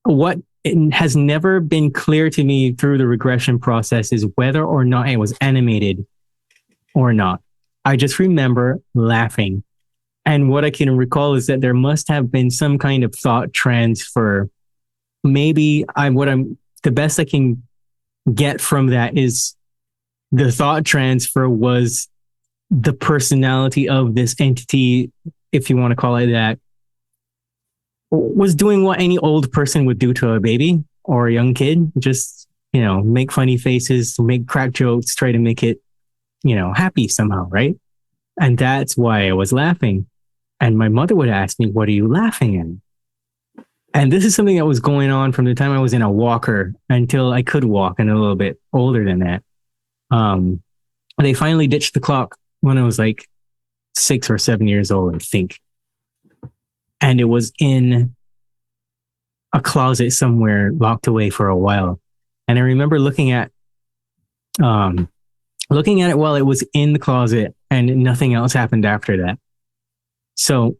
what it has never been clear to me through the regression process is whether or not it was animated or not. I just remember laughing. And what I can recall is that there must have been some kind of thought transfer. Maybe the best I can get from that is the thought transfer was the personality of this entity, if you want to call it that, was doing what any old person would do to a baby or a young kid. Just, make funny faces, make crack jokes, try to make it, happy somehow, right? And that's why I was laughing. And my mother would ask me, what are you laughing at? And this is something that was going on from the time I was in a walker until I could walk and a little bit older than that. They finally ditched the clock when I was like 6 or 7 years old, I think. And it was in a closet somewhere locked away for a while. And I remember looking at it while it was in the closet and nothing else happened after that. So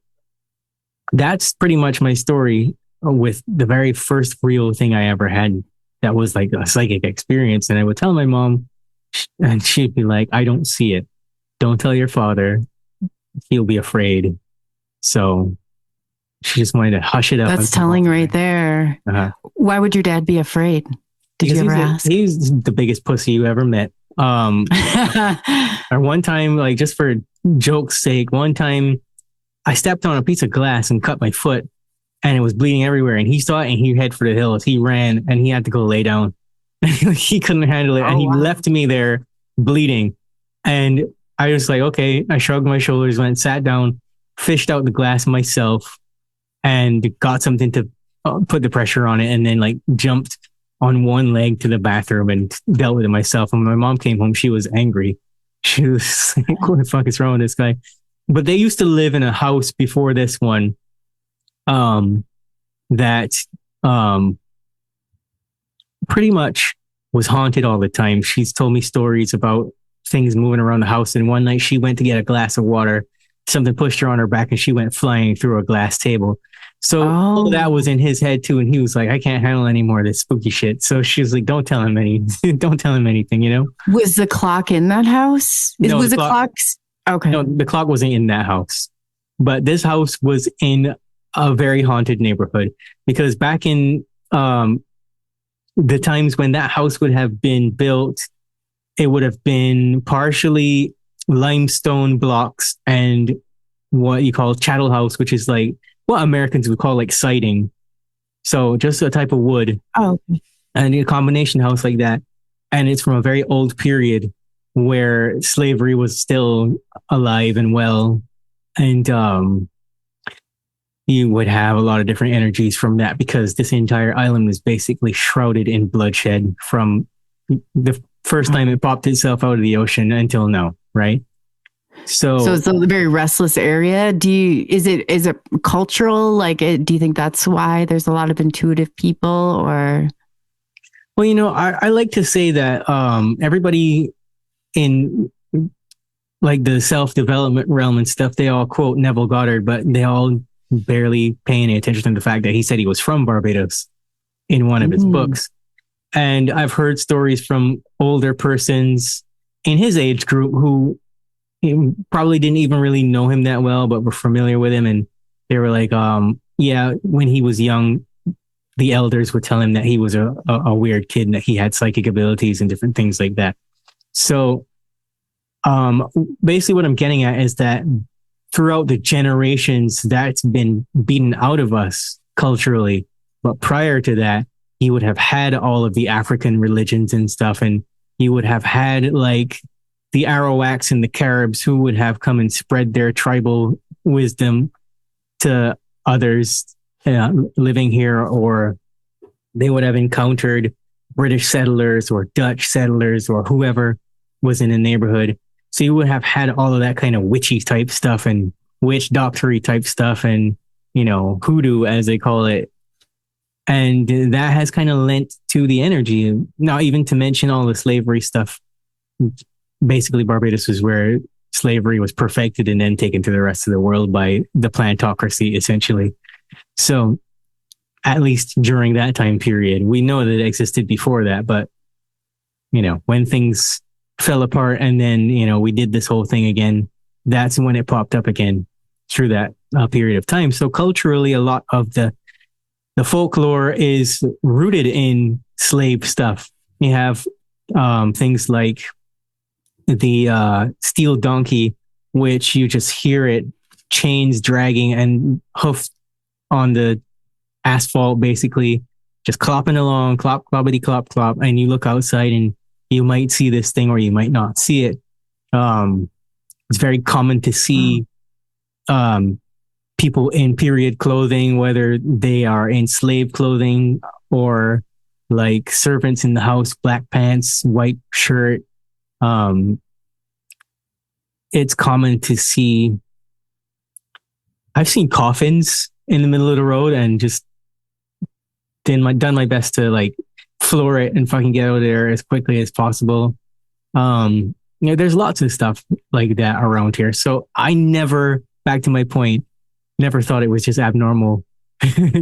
that's pretty much my story with the very first real thing I ever had that was like a psychic experience. And I would tell my mom and she'd be like, I don't see it. Don't tell your father. He'll be afraid. So she just wanted to hush it up. That's telling right there. Uh-huh. Why would your dad be afraid? Did you ever ask? He's the biggest pussy you ever met. Or one time, like just for joke's sake, one time I stepped on a piece of glass and cut my foot and it was bleeding everywhere. And he saw it and he headed for the hills. He ran and he had to go lay down. He couldn't handle it. And he left me there bleeding. And I was like, okay, I shrugged my shoulders, went, sat down, fished out the glass myself and got something to put the pressure on it. And then like jumped on one leg to the bathroom and dealt with it myself. And when my mom came home, she was angry. She was like, what the fuck is wrong with this guy? But they used to live in a house before this one that pretty much was haunted all the time. She's told me stories about things moving around the house. And one night she went to get a glass of water. Something pushed her on her back and she went flying through a glass table. So all that was in his head too. And he was like, I can't handle any more of this spooky shit. So she was like, don't tell him anything, you know? Was the clock in that house? No, was the clock? Okay. No, the clock wasn't in that house. But this house was in a very haunted neighborhood because back in the times when that house would have been built, it would have been partially limestone blocks and what you call chattel house, which is like what Americans would call like siding. So just a type of wood. Oh. And a combination house like that. And it's from a very old period where slavery was still alive and well. And you would have a lot of different energies from that because this entire island was basically shrouded in bloodshed from the first time it popped itself out of the ocean until now, right? So it's a very restless area. Is it cultural? Like, do you think that's why there's a lot of intuitive people, or? Well, you know, I like to say that everybody in like the self-development realm and stuff, they all quote Neville Goddard, but they all barely pay any attention to the fact that he said he was from Barbados in one of his books. And I've heard stories from older persons in his age group who probably didn't even really know him that well, but were familiar with him. And they were like, yeah, when he was young, the elders would tell him that he was a weird kid and that he had psychic abilities and different things like that. So basically what I'm getting at is that throughout the generations, that's been beaten out of us culturally. But prior to that, you would have had all of the African religions and stuff. And you would have had like the Arawaks and the Caribs who would have come and spread their tribal wisdom to others living here, or they would have encountered British settlers or Dutch settlers or whoever was in the neighborhood. So you would have had all of that kind of witchy type stuff and witch doctory type stuff and, you know, hoodoo as they call it. And that has kind of lent to the energy, not even to mention all the slavery stuff. Basically, Barbados is where slavery was perfected and then taken to the rest of the world by the plantocracy, essentially. So at least during that time period, we know that it existed before that. But, you know, when things fell apart and then, you know, we did this whole thing again, that's when it popped up again through that period of time. So culturally, a lot of the folklore is rooted in slave stuff. You have things like the steel donkey, which you just hear it chains dragging and hoofs on the asphalt, basically just clopping along, clop, cloppity, clop, clop. And you look outside and you might see this thing or you might not see it. It's very common to see people in period clothing, whether they are in slave clothing or like servants in the house, black pants, white shirt. It's common to see. I've seen coffins in the middle of the road and just done my best to like floor it and fucking get out of there as quickly as possible. You know, there's lots of stuff like that around here. So I never, back to my point, never thought it was just abnormal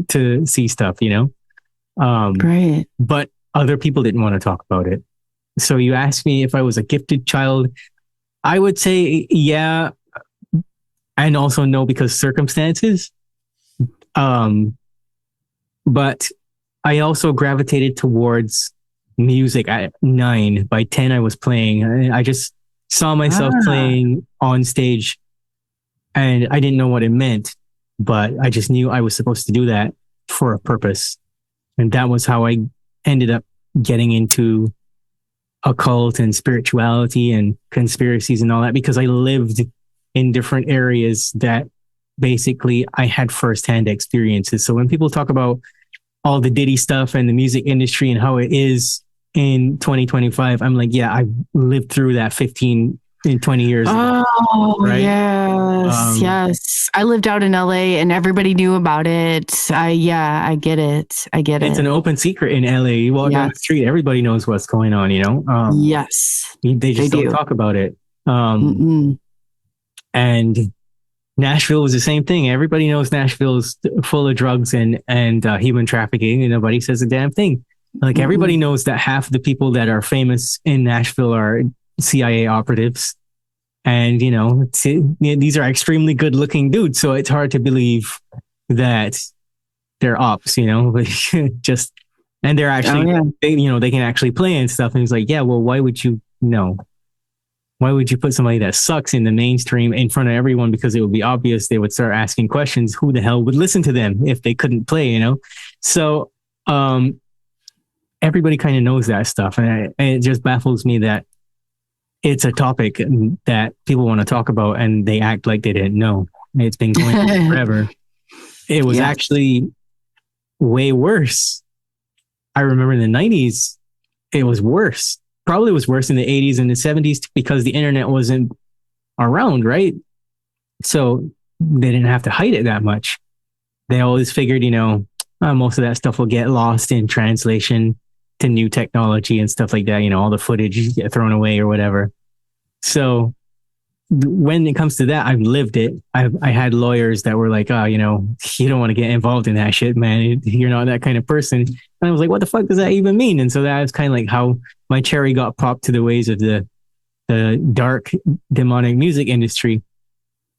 to see stuff, you know? Right. But other people didn't want to talk about it. So you asked me if I was a gifted child. I would say yeah, and also no, because circumstances. But I also gravitated towards music at 9. By 10, I was playing. I just saw myself playing on stage and I didn't know what it meant, but I just knew I was supposed to do that for a purpose. And that was how I ended up getting into occult and spirituality and conspiracies and all that, because I lived in different areas that basically I had firsthand experiences. So when people talk about all the Diddy stuff and the music industry and how it is in 2025, I'm like, yeah, I lived through that 15 in 20 years ago. Oh, right? yes. I lived out in LA and everybody knew about it. I get it. It's an open secret in LA. You walk down the street, everybody knows what's going on, yes. They just don't talk about it. And Nashville was the same thing. Everybody knows Nashville is full of drugs and human trafficking, and nobody says a damn thing. Like everybody knows that half the people that are famous in Nashville are CIA operatives. And, these are extremely good looking dudes. So it's hard to believe that they're ops, just, and they're actually, they can actually play and stuff. And it's like, yeah, well, why would you Why would you put somebody that sucks in the mainstream in front of everyone? Because it would be obvious they would start asking questions. Who the hell would listen to them if they couldn't play, So, everybody kind of knows that stuff. And it just baffles me that it's a topic that people want to talk about and they act like they didn't know. It's been going on forever. It was actually way worse. I remember in the 90s, it was worse. Probably was worse in the 80s and the 70s because the internet wasn't around, right? So they didn't have to hide it that much. They always figured, most of that stuff will get lost in translation to new technology and stuff like that. All the footage get thrown away or whatever. So when it comes to that, I've lived it. I had lawyers that were like, you don't want to get involved in that shit, man. You're not that kind of person. And I was like, what the fuck does that even mean? And so that was kind of like how my cherry got popped to the ways of the dark demonic music industry,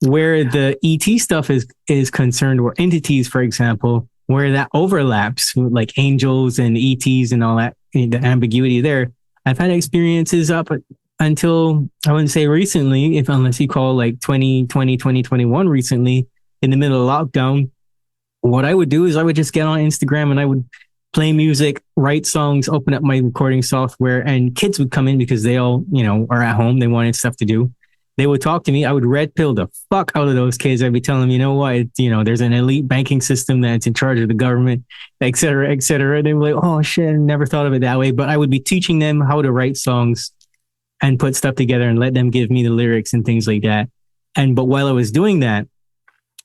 where the ET stuff is concerned, or entities, for example, where that overlaps, like angels and ETs and all that, the ambiguity there. I've had experiences up until, I wouldn't say recently, unless you call like 2020, 2021 recently, in the middle of lockdown. What I would do is I would just get on Instagram and I would play music, write songs, open up my recording software, and kids would come in because they all, are at home. They wanted stuff to do. They would talk to me. I would red pill the fuck out of those kids. I'd be telling them, you know what, there's an elite banking system that's in charge of the government, et cetera, et cetera. They were like, oh shit, I never thought of it that way. But I would be teaching them how to write songs and put stuff together and let them give me the lyrics and things like that. But while I was doing that,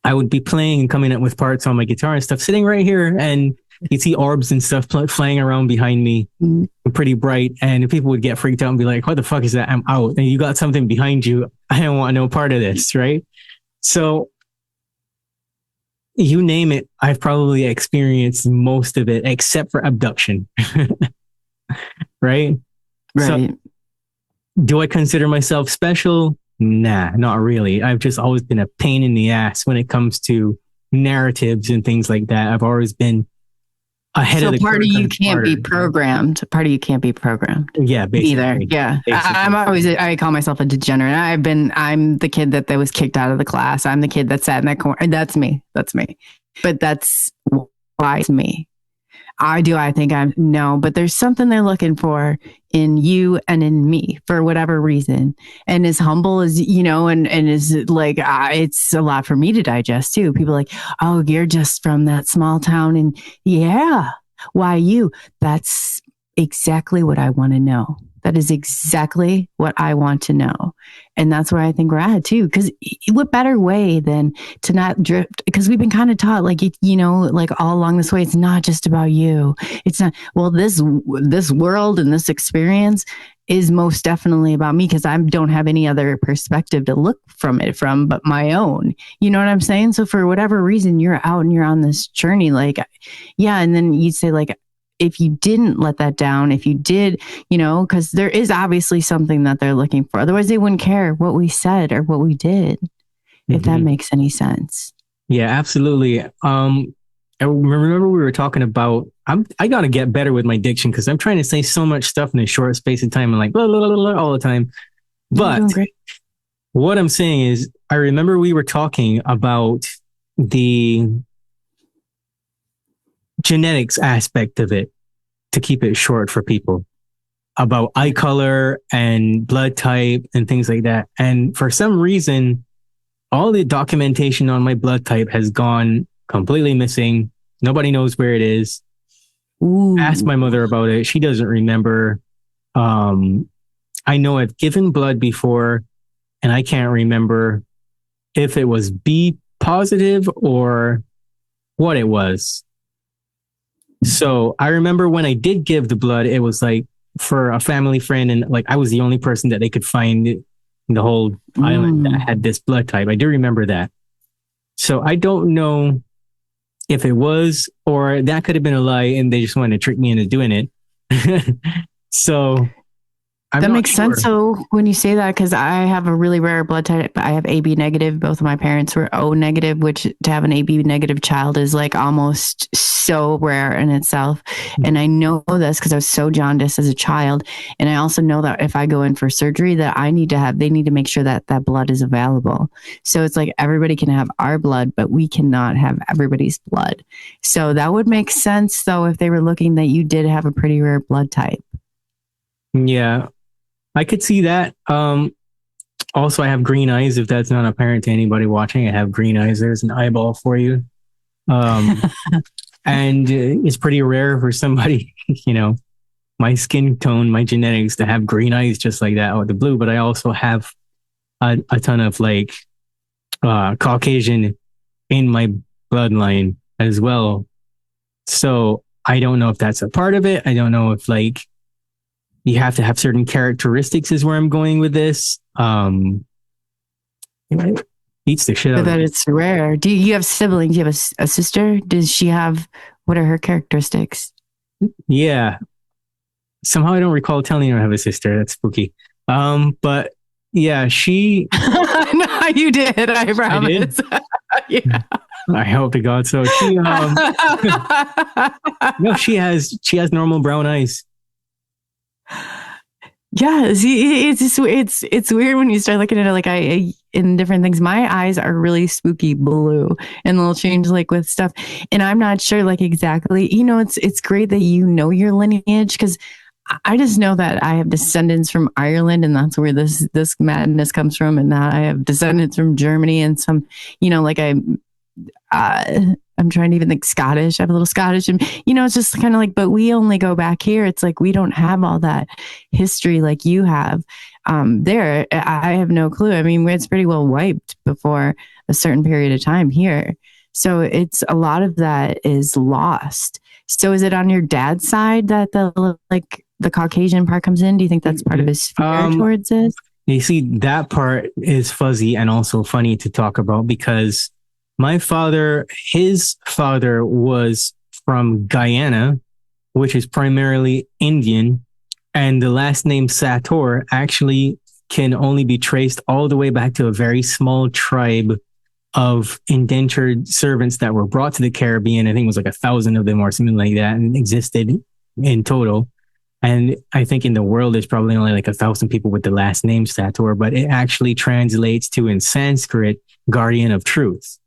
I would be playing and coming up with parts on my guitar and stuff, sitting right here, and you'd see orbs and stuff flying around behind me, pretty bright. And people would get freaked out and be like, what the fuck is that? I'm out. And you got something behind you. I don't want no part of this, right? So you name it, I've probably experienced most of it, except for abduction. Right? So, do I consider myself special? Nah, not really. I've just always been a pain in the ass when it comes to narratives and things like that. I've always been ahead of the curve. So part of you can't be programmed. Part of you can't be programmed. Yeah, basically. Either. Yeah. I call myself a degenerate. I'm the kid that was kicked out of the class. I'm the kid that sat in that corner. That's me. But that's why it's me. I think no, but there's something they're looking for in you and in me for whatever reason. And as humble as, and is like, it's a lot for me to digest too. People are like, oh, you're just from that small town. And yeah, why you? That's exactly what I want to know. That is exactly what I want to know. And that's where I think we're at too. Because what better way than to not drift? Because we've been kind of taught, like, like all along this way, it's not just about you. It's not, well, this world and this experience is most definitely about me because I don't have any other perspective to look from but my own. You know what I'm saying? So for whatever reason, you're out and you're on this journey, like, yeah. And then you'd say, like, if you didn't let that down, if you did, because there is obviously something that they're looking for. Otherwise, they wouldn't care what we said or what we did, if that makes any sense. Yeah, absolutely. I remember we were talking about, I got to get better with my diction because I'm trying to say so much stuff in a short space of time and like blah, blah, blah, blah, all the time. But what I'm saying is, I remember we were talking about the genetics aspect of it, to keep it short for people, about eye color and blood type and things like that. And for some reason, all the documentation on my blood type has gone completely missing. Nobody knows where it is. Ooh. Ask my mother about it. She doesn't remember. I know I've given blood before, and I can't remember if it was B positive or what it was. So I remember when I did give the blood, it was like for a family friend, and like I was the only person that they could find in the whole island that had this blood type. I do remember that. So I don't know if it was, or that could have been a lie and they just wanted to trick me into doing it. So that makes sense. So when you say that, because I have a really rare blood type, I have AB negative. Both of my parents were O negative, which to have an AB negative child is like almost so rare in itself. And I know this because I was so jaundiced as a child. And I also know that if I go in for surgery, that they need to make sure that that blood is available. So it's like everybody can have our blood, but we cannot have everybody's blood. So that would make sense, though, if they were looking that you did have a pretty rare blood type. Yeah. I could see that. Also, I have green eyes. If that's not apparent to anybody watching, I have green eyes. There's an eyeball for you. And it's pretty rare for somebody, my skin tone, my genetics to have green eyes just like that out of the blue. But I also have a ton of like Caucasian in my bloodline as well. So I don't know if that's a part of it. I don't know if like you have to have certain characteristics is where I'm going with this. Beats the shit out of that it's rare. Do you have siblings? Do you have a sister? Does she have, what are her characteristics? Yeah. Somehow I don't recall telling her I have a sister. That's spooky. But yeah, she... No, you did. I promise. I did? Yeah. I hope to God so. She, no, she has normal brown eyes. Yeah, see, it's weird when you start looking at it like in different things. My eyes are really spooky blue, and they'll change like with stuff. And I'm not sure like exactly. It's great that you know your lineage, because I just know that I have descendants from Ireland, and that's where this madness comes from, and that I have descendants from Germany and some, like I'm trying to even think Scottish. I have a little Scottish, and it's just kind of like, but we only go back here. It's like we don't have all that history like you have. There, I have no clue. I mean, it's pretty well wiped before a certain period of time here. So it's a lot of that is lost. So is it on your dad's side that the Caucasian part comes in? Do you think that's part of his fear towards this? You see, that part is fuzzy and also funny to talk about, because my father, his father was from Guyana, which is primarily Indian. And the last name Sator actually can only be traced all the way back to a very small tribe of indentured servants that were brought to the Caribbean. I think it was like 1,000 of them or something like that, and existed in total. And I think in the world, there's probably only like 1,000 people with the last name Sator, but it actually translates to, in Sanskrit, guardian of truth.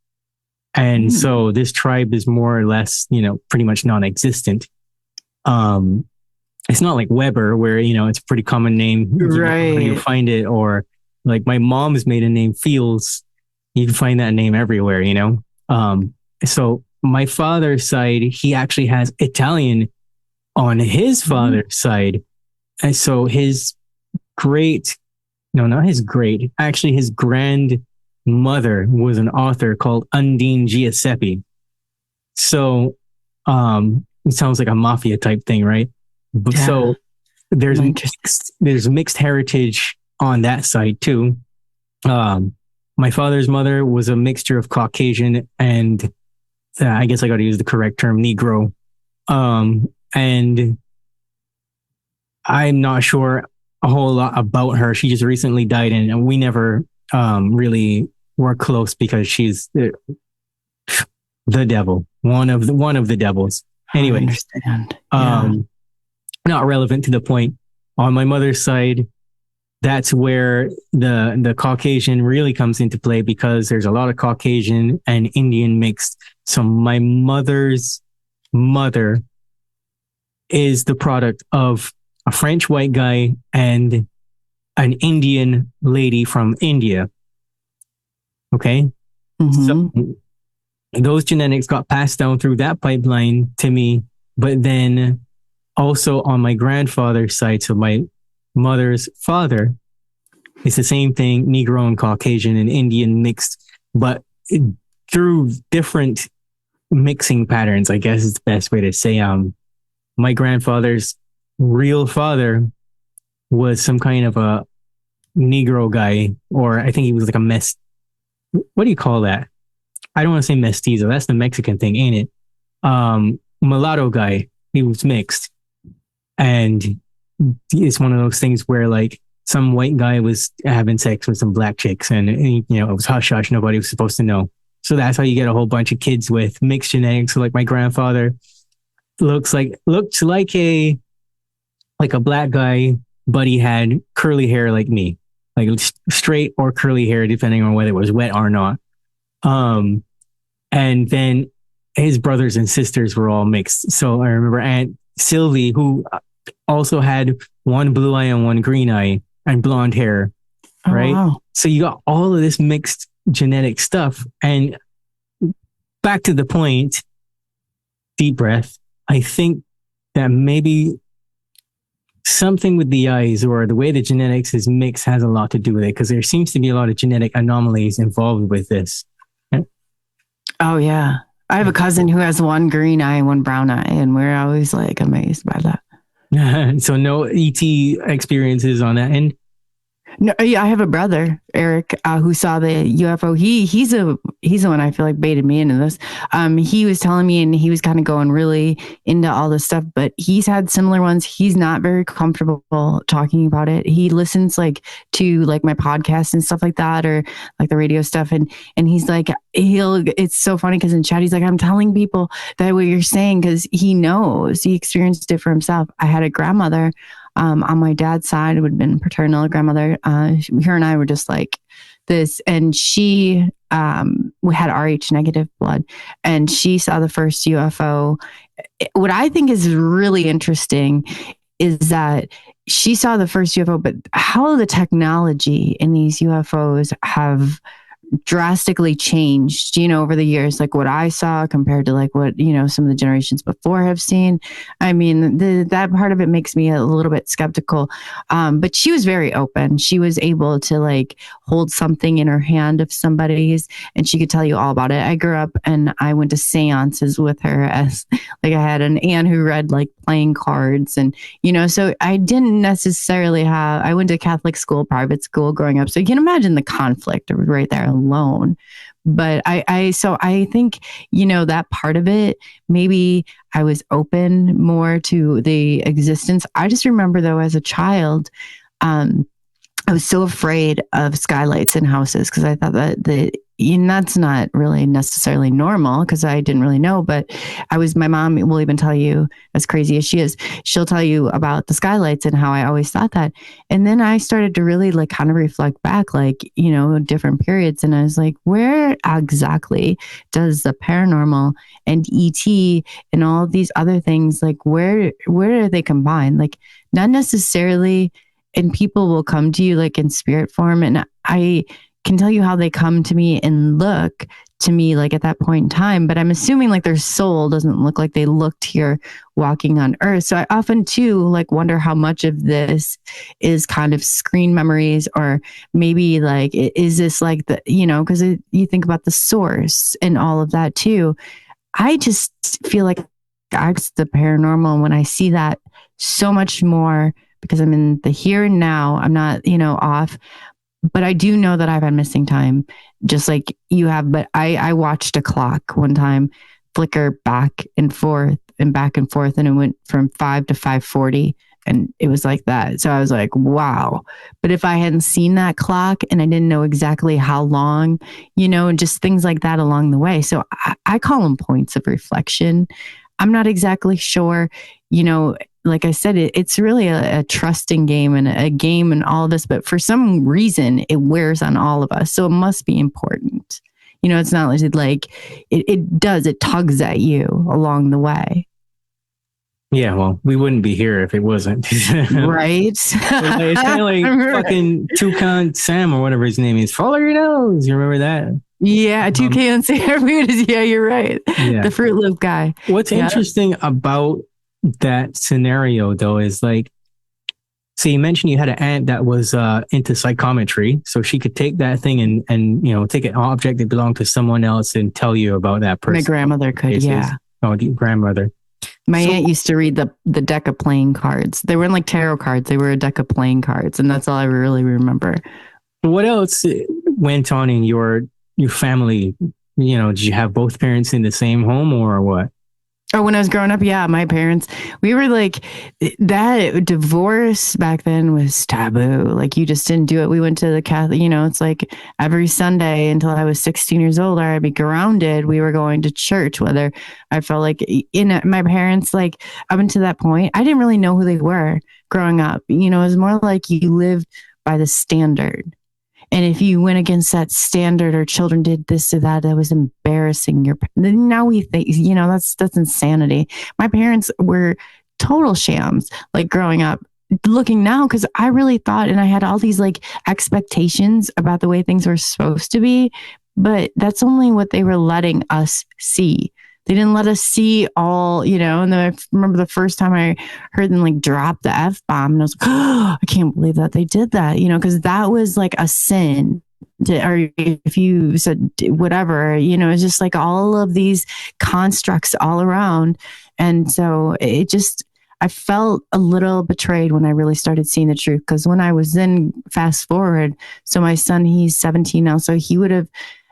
And so this tribe is more or less, pretty much non-existent. It's not like Weber, where, it's a pretty common name. Right. You find it, or like my mom's maiden name, Fields. You can find that name everywhere, So my father's side, he actually has Italian on his father's side. And so his grandmother was an author called Undine Giuseppe. So it sounds like a mafia type thing, right? But yeah. So there's mixed heritage on that side too. My father's mother was a mixture of Caucasian and I guess I got to use the correct term, Negro. And I'm not sure a whole lot about her. She just recently died, and we never really were close because she's the devil, one of the devils. Anyway, I understand. Yeah. Not relevant to the point. On my mother's side, that's where the Caucasian really comes into play, because there's a lot of Caucasian and Indian mixed. So my mother's mother is the product of a French white guy and an Indian lady from India. Okay. Mm-hmm. So those genetics got passed down through that pipeline to me, but then also on my grandfather's side, so my mother's father, It's the same thing, Negro and Caucasian and Indian mixed, but through different mixing patterns, I guess is the best way to say. My grandfather's real father was some kind of a Negro guy, or I think he was like what do you call that? I don't want to say mestizo. That's the Mexican thing, ain't it? Mulatto guy. He was mixed. And it's one of those things where like some white guy was having sex with some black chicks and it was hush hush. Nobody was supposed to know. So that's how you get a whole bunch of kids with mixed genetics. So like my grandfather looked like a black guy, but he had curly hair like me, like straight or curly hair, depending on whether it was wet or not. And then his brothers and sisters were all mixed. So I remember Aunt Sylvie, who also had one blue eye and one green eye and blonde hair, right? Wow. So you got all of this mixed genetic stuff. And back to the point, deep breath, I think that maybe something with the eyes or the way the genetics is mixed has a lot to do with it, because there seems to be a lot of genetic anomalies involved with this. Oh, yeah. I have a cousin who has one green eye and one brown eye, and we're always like amazed by that. So no ET experiences on that end? No, yeah, I have a brother, Eric, who saw the UFO. He's the one I feel like baited me into this. He was telling me, and he was kind of going really into all this stuff, but he's had similar ones. He's not very comfortable talking about it. He listens to my podcast and stuff like that, or like the radio stuff. And he's like, it's so funny because in chat, he's like, I'm telling people that what you're saying, because he knows, he experienced it for himself. I had a grandmother on my dad's side, it would have been paternal grandmother. Her and I were just like this, and she we had Rh negative blood, and she saw the first UFO. What I think is really interesting is that she saw the first UFO, but how the technology in these UFOs have drastically changed, over the years, like what I saw compared to like what, some of the generations before have seen. I mean, that part of it makes me a little bit skeptical. But she was very open. She was able to like hold something in her hand of somebody's, and she could tell you all about it. I grew up and I went to seances with her, as like I had an aunt who read like playing cards, and, so I didn't necessarily I went to Catholic school, private school growing up. So you can imagine the conflict right there alone. But I think, that part of it, maybe I was open more to the existence. I just remember though, as a child, I was so afraid of skylights in houses, because I thought that that's not really necessarily normal, because I didn't really know. But my mom will even tell you, as crazy as she is, she'll tell you about the skylights and how I always thought that. And then I started to really like kind of reflect back, like, different periods. And I was like, where exactly does the paranormal and ET and all of these other things, like where are they combined? Like not necessarily, and people will come to you like in spirit form. And I can tell you how they come to me and look to me like at that point in time, but I'm assuming like their soul doesn't look like they looked here walking on earth. So I often too like wonder how much of this is kind of screen memories, or maybe like, is this like the, because you think about the source and all of that too. I just feel like it's the paranormal when I see that so much more, because I'm in the here and now. I'm not, off. But I do know that I've had missing time, just like you have. But I watched a clock one time flicker back and forth, and it went from 5 to 5:40, and it was like that. So I was like, wow. But if I hadn't seen that clock and I didn't know exactly how long, and just things like that along the way. So I call them points of reflection. I'm not exactly sure, like I said, it's really a trusting game and a game and all of this, but for some reason it wears on all of us. So it must be important. It's not like it tugs at you along the way. Yeah, well, we wouldn't be here if it wasn't. Right? It's kind of like fucking Toucan Sam or whatever his name is. Follow your nose. You remember that? Yeah, Toucan Sam. Yeah, you're right. Yeah. The Fruit Loop guy. What's interesting about that scenario though is like, So you mentioned you had an aunt that was into psychometry, so she could take that thing and take an object that belonged to someone else and tell you about that person. My grandmother could, yeah. Oh, your grandmother. My aunt used to read the deck of playing cards. They weren't like tarot cards; they were a deck of playing cards, and that's all I really remember. What else went on in your family? Did you have both parents in the same home or what? Oh, when I was growing up, yeah, my parents, we were like, that divorce back then was taboo. Like, you just didn't do it. We went to the Catholic, it's like every Sunday until I was 16 years old, or I'd be grounded. We were going to church, whether I felt like my parents, like up until that point, I didn't really know who they were growing up. It was more like you lived by the standard. And if you went against that standard or children did this or that was embarrassing. Now we think, that's insanity. My parents were total shams, like growing up. Looking now, because I really thought, and I had all these like expectations about the way things were supposed to be, but that's only what they were letting us see. They didn't let us see all, and then I remember the first time I heard them like drop the F-bomb and I was like, oh, I can't believe that they did that, because that was like a sin. Or if you said whatever, it's just like all of these constructs all around. And so I felt a little betrayed when I really started seeing the truth. Because when I was in fast forward, so my son, he's 17 now, so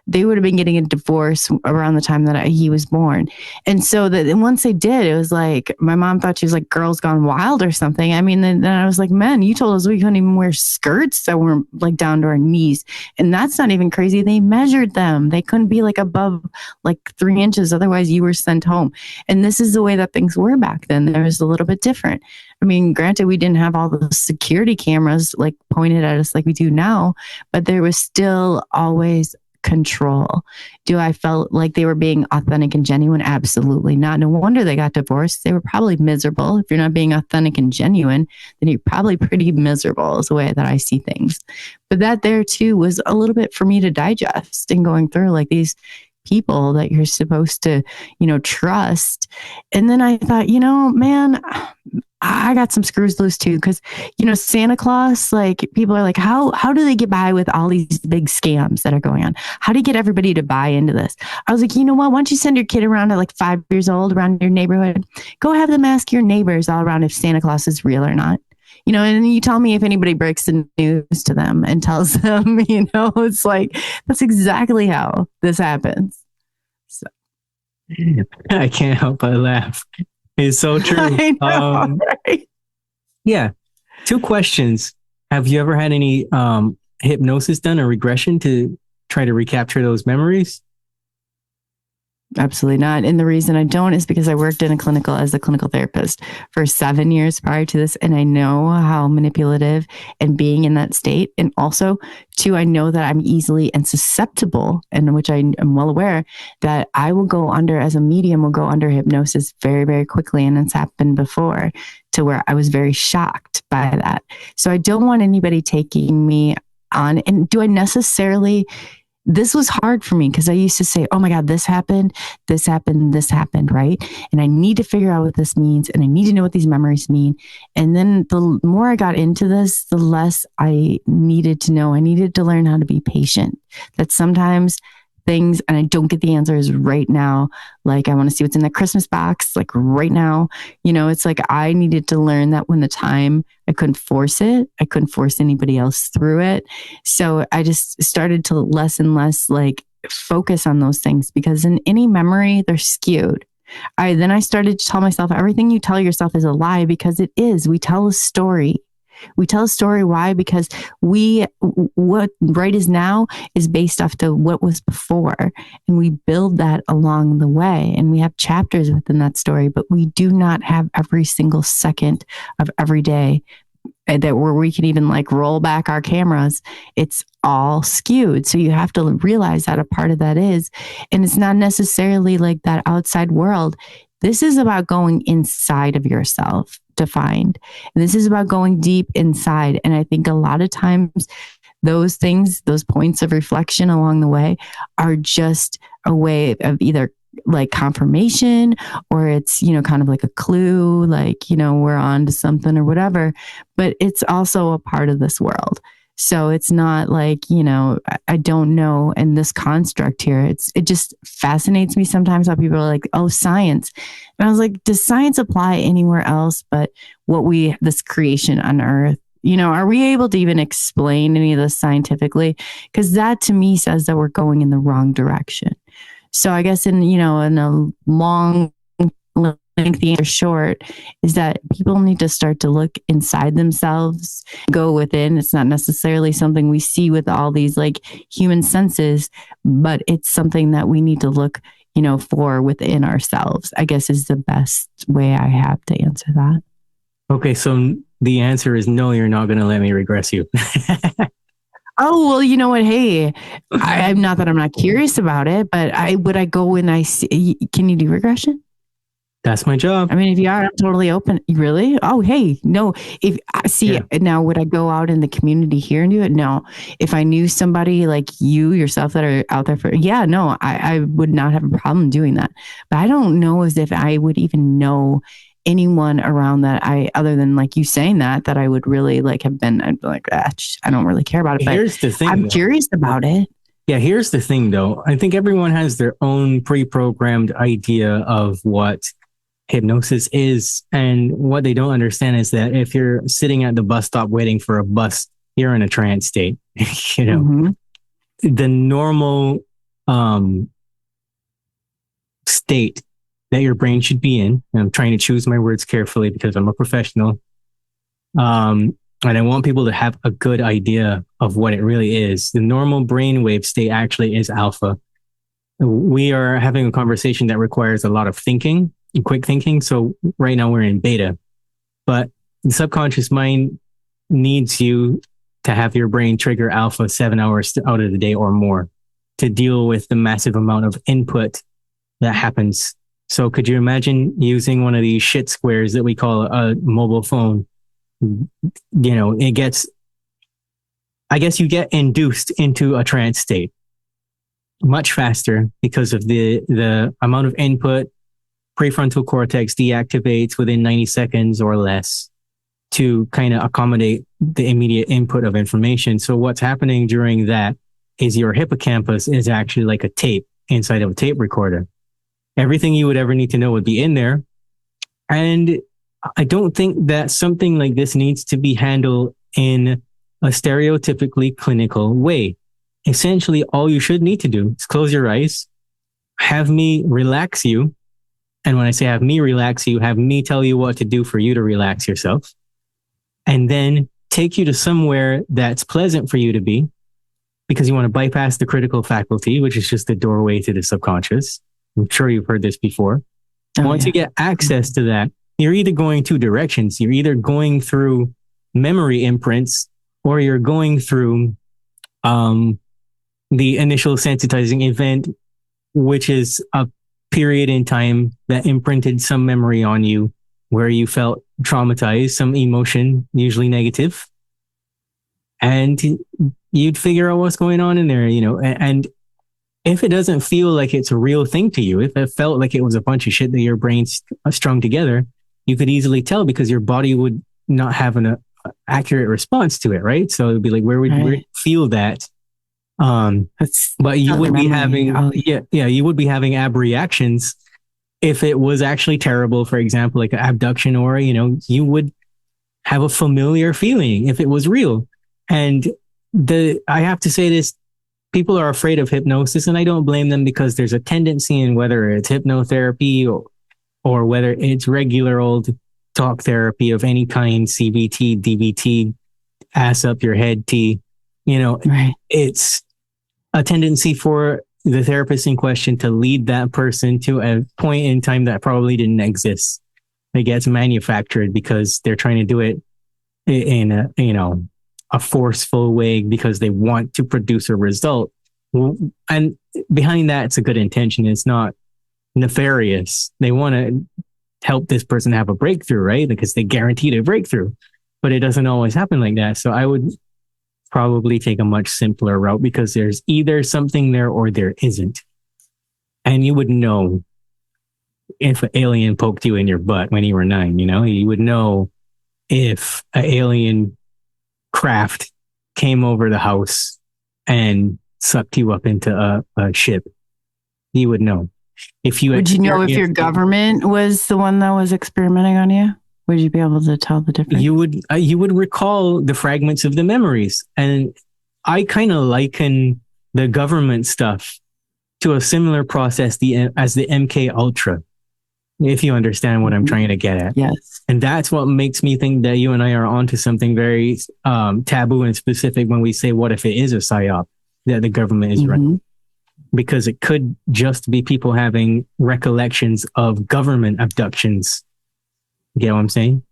they would have been getting a divorce around the time that he was born. And so once they did, it was like, my mom thought she was like Girls Gone Wild or something. I mean, then I was like, man, you told us we couldn't even wear skirts that weren't like down to our knees. And that's not even crazy. They measured them. They couldn't be like above like 3 inches. Otherwise you were sent home. And this is the way that things were back then. There was a little bit different. I mean, granted, we didn't have all the security cameras like pointed at us like we do now, but there was still always control. Do I felt like they were being authentic and genuine? Absolutely not. No wonder they got divorced. They were probably miserable. If you're not being authentic and genuine, then you're probably pretty miserable is the way that I see things. But that there too was a little bit for me to digest and going through like these people that you're supposed to, trust. And then I thought, man, I got some screws loose too. Cause Santa Claus, like people are like, how do they get by with all these big scams that are going on? How do you get everybody to buy into this? I was like, you know what? Why don't you send your kid around at like 5 years old around your neighborhood? Go have them ask your neighbors all around if Santa Claus is real or not. And you tell me if anybody breaks the news to them and tells them, it's like, that's exactly how this happens. So. I can't help but laugh. It's so true. I know, right? Yeah. 2 questions. Have you ever had any hypnosis done or regression to try to recapture those memories? Absolutely not. And the reason I don't is because I worked as a clinical therapist for 7 years prior to this. And I know how manipulative and being in that state. And also, too, I know that I'm easily and susceptible, and which I am well aware that I will go under as a medium, will go under hypnosis very, very quickly. And it's happened before to where I was very shocked by that. So I don't want anybody taking me on. And do I necessarily... This was hard for me because I used to say, oh my God, this happened, right? And I need to figure out what this means. And I need to know what these memories mean. And then the more I got into this, the less I needed to know. I needed to learn how to be patient. That sometimes things, and I don't get the answers right now. Like I want to see what's in that Christmas box, like right now, it's like I needed to learn that when the time, I couldn't force it. I couldn't force anybody else through it. So I just started to less and less like focus on those things because in any memory, they're skewed. Then I started to tell myself everything you tell yourself is a lie because it is. We tell a story. We tell a story. Why? Because what right is now is based off to what was before. And we build that along the way. And we have chapters within that story, but we do not have every single second of every day that where we can even like roll back our cameras. It's all skewed. So you have to realize that a part of that is, and it's not necessarily like that outside world. This is about going inside of yourself to find. And this is about going deep inside. And I think a lot of times those things, those points of reflection along the way are just a way of either like confirmation, or it's, kind of like a clue, like, we're on to something or whatever, but it's also a part of this world. So it's not like, I don't know. And this construct here, it just fascinates me sometimes how people are like, oh, science. And I was like, does science apply anywhere else but this creation on Earth? Are we able to even explain any of this scientifically? Because that to me says that we're going in the wrong direction. So I guess in a long, lengthy or short is that people need to start to look inside themselves, go within. It's not necessarily something we see with all these like human senses, but it's something that we need to look, for within ourselves, I guess is the best way I have to answer that. Okay. So the answer is no, you're not going to let me regress you. Oh, well, you know what? Hey, I'm not that I'm not curious about it, but would I go and I see, can you do regression? That's my job. I mean, if you are, I'm totally open. Really? Oh, hey, no. If I see now, would I go out in the community here and do it? No. If I knew somebody like you yourself that are out there no, I would not have a problem doing that. But I don't know as if I would even know anyone around that other than like you saying that I would really like have been, I'd be like, I don't really care about it. But here's the thing. I'm curious about it. Yeah, here's the thing though. I think everyone has their own pre-programmed idea of what hypnosis is. And what they don't understand is that if you're sitting at the bus stop waiting for a bus, you're in a trance state. The normal state that your brain should be in. And I'm trying to choose my words carefully because I'm a professional. And I want people to have a good idea of what it really is. The normal brainwave state actually is alpha. We are having a conversation that requires a lot of thinking, quick thinking. So right now we're in beta, but the subconscious mind needs you to have your brain trigger alpha 7 hours out of the day or more to deal with the massive amount of input that happens. So could you imagine using one of these shit squares that we call a mobile phone? I guess you get induced into a trance state much faster because of the amount of input. Prefrontal cortex deactivates within 90 seconds or less to kind of accommodate the immediate input of information. So what's happening during that is your hippocampus is actually like a tape inside of a tape recorder. Everything you would ever need to know would be in there. And I don't think that something like this needs to be handled in a stereotypically clinical way. Essentially, all you should need to do is close your eyes, have me relax you. And when I say have me relax you, have me tell you what to do for you to relax yourself. And then take you to somewhere that's pleasant for you to be because you want to bypass the critical faculty, which is just the doorway to the subconscious. I'm sure you've heard this before. Once you get access to that, you're either going two directions. You're either going through memory imprints or you're going through the initial sensitizing event, which is a period in time that imprinted some memory on you where you felt traumatized, some emotion, usually negative. And you'd figure out what's going on in there, and if it doesn't feel like it's a real thing to you, if it felt like it was a bunch of shit that your brain's strung together, you could easily tell because your body would not have an accurate response to it, right? So it'd be like, where would you feel that? But you would be having, you would be having abreactions if it was actually terrible, for example, like an abduction, or, you would have a familiar feeling if it was real. And I have to say this, people are afraid of hypnosis, and I don't blame them because there's a tendency in whether it's hypnotherapy or whether it's regular old talk therapy of any kind, CBT, DBT, ass up your head tea, it's a tendency for the therapist in question to lead that person to a point in time that probably didn't exist. It gets manufactured because they're trying to do it in a forceful way because they want to produce a result. And behind that, it's a good intention. It's not nefarious. They want to help this person have a breakthrough, right? Because they guaranteed a breakthrough, but it doesn't always happen like that. So I would probably take a much simpler route because there's either something there or there isn't. And you would know if an alien poked you in your butt when you were 9, you would know if an alien craft came over the house and sucked you up into a ship. You would know. Would you know if your government was the one that was experimenting on you? Would you be able to tell the difference? You would recall the fragments of the memories. And I kind of liken the government stuff to a similar process as the MK Ultra, if you understand what I'm trying to get at. Yes. And that's what makes me think that you and I are onto something very taboo and specific when we say, what if it is a psyop that the government is running? Because it could just be people having recollections of government abductions. You get what I'm saying?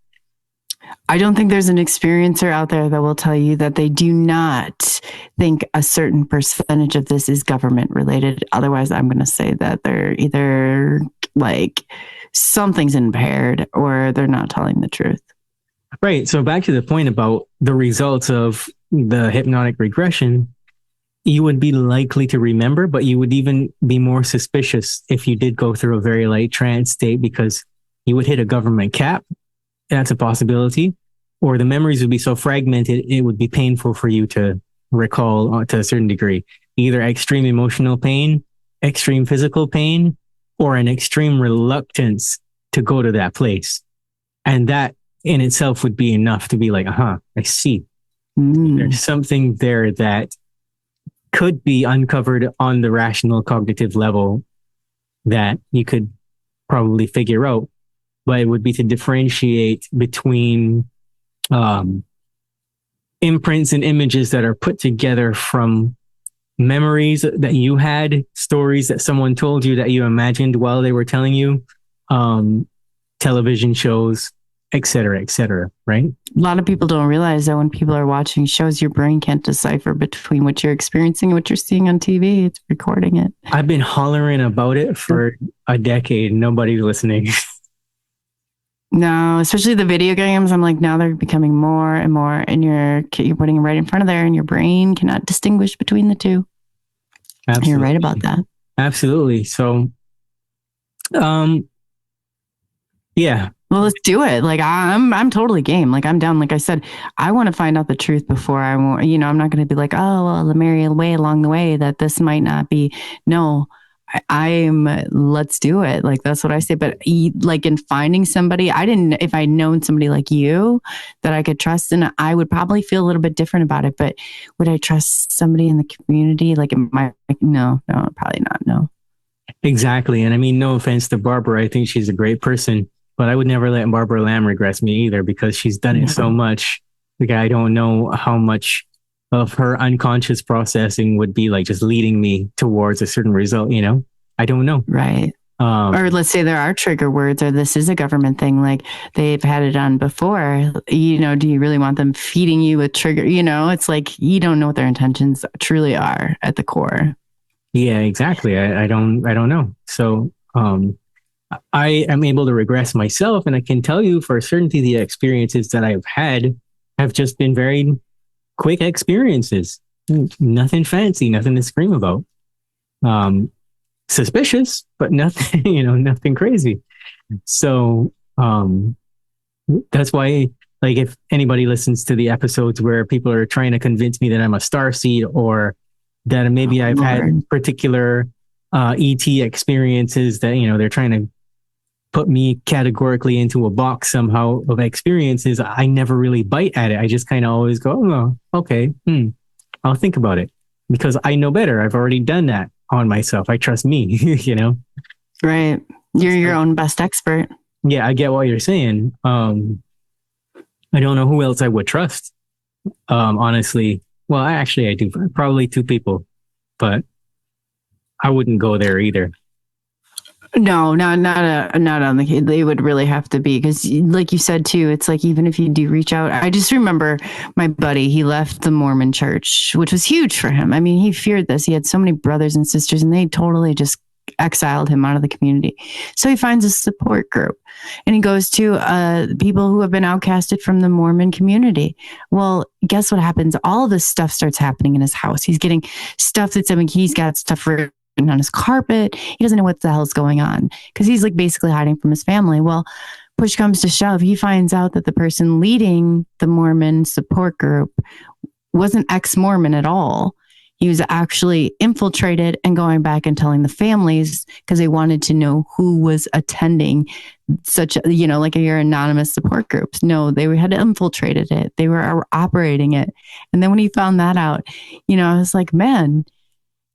I don't think there's an experiencer out there that will tell you that they do not think a certain percentage of this is government related. Otherwise, I'm going to say that they're either like something's impaired or they're not telling the truth. Right. So back to the point about the results of the hypnotic regression, you would be likely to remember, but you would even be more suspicious if you did go through a very light trance state, because you would hit a government cap. That's a possibility. Or the memories would be so fragmented, it would be painful for you to recall to a certain degree. Either extreme emotional pain, extreme physical pain, or an extreme reluctance to go to that place. And that in itself would be enough to be like, I see. There's something there that could be uncovered on the rational cognitive level that you could probably figure out. But it would be to differentiate between imprints and images that are put together from memories that you had, stories that someone told you that you imagined while they were telling you, television shows, et cetera, right? A lot of people don't realize that when people are watching shows, your brain can't decipher between what you're experiencing and what you're seeing on TV. It's recording it. I've been hollering about it for a decade. Nobody's listening. No, especially the video games. I'm like, now they're becoming more and more, and you're putting them right in front of there, and your brain cannot distinguish between the two. Absolutely. You're right about that. Absolutely. So, yeah. Well, let's do it. Like I'm totally game. Like I'm down. Like I said, I want to find out the truth before I'm not going to be like, oh, well, the merry way along the way that this might not be. No, let's do it. Like, that's what I say. But like in finding somebody, if I'd known somebody like you that I could trust, and I would probably feel a little bit different about it, but would I trust somebody in the community? Like, no, probably not. No. Exactly. And I mean, no offense to Barbara. I think she's a great person, but I would never let Barbara Lamb regress me either, because she's done it so much. Like, I don't know how much of her unconscious processing would be like just leading me towards a certain result, I don't know. Right. Or let's say there are trigger words, or this is a government thing, like they've had it on before, do you really want them feeding you with trigger? It's like, you don't know what their intentions truly are at the core. Yeah, exactly. I don't know. So, I am able to regress myself, and I can tell you for certainty the experiences that I've had have just been very quick experiences. Nothing fancy, nothing to scream about. Suspicious, but nothing, nothing crazy. So that's why, like, if anybody listens to the episodes where people are trying to convince me that I'm a starseed, or that maybe I've had particular ET experiences that, they're trying to put me categorically into a box somehow of experiences, I never really bite at it. I just kind of always go, oh, okay, I'll think about it, because I know better. I've already done that on myself. I trust me, Right. You're your own best expert. Yeah, I get what you're saying. I don't know who else I would trust. Honestly. Well, I do. Probably 2 people, but I wouldn't go there either. No, not on the kid. They would really have to be, because like you said too, it's like, even if you do reach out, I just remember my buddy, he left the Mormon church, which was huge for him. I mean, he feared this. He had so many brothers and sisters, and they totally just exiled him out of the community. So he finds a support group, and he goes to people who have been outcasted from the Mormon community. Well, guess what happens? All of this stuff starts happening in his house. He's getting stuff he's got stuff on his carpet. He doesn't know what the hell's going on because he's like basically hiding from his family. Well, push comes to shove, he finds out that the person leading the Mormon support group wasn't ex-Mormon at all. He was actually infiltrated and going back and telling the families because they wanted to know who was attending such, like your anonymous support groups. No, they had infiltrated it. They were operating it. And then when he found that out, I was like, man,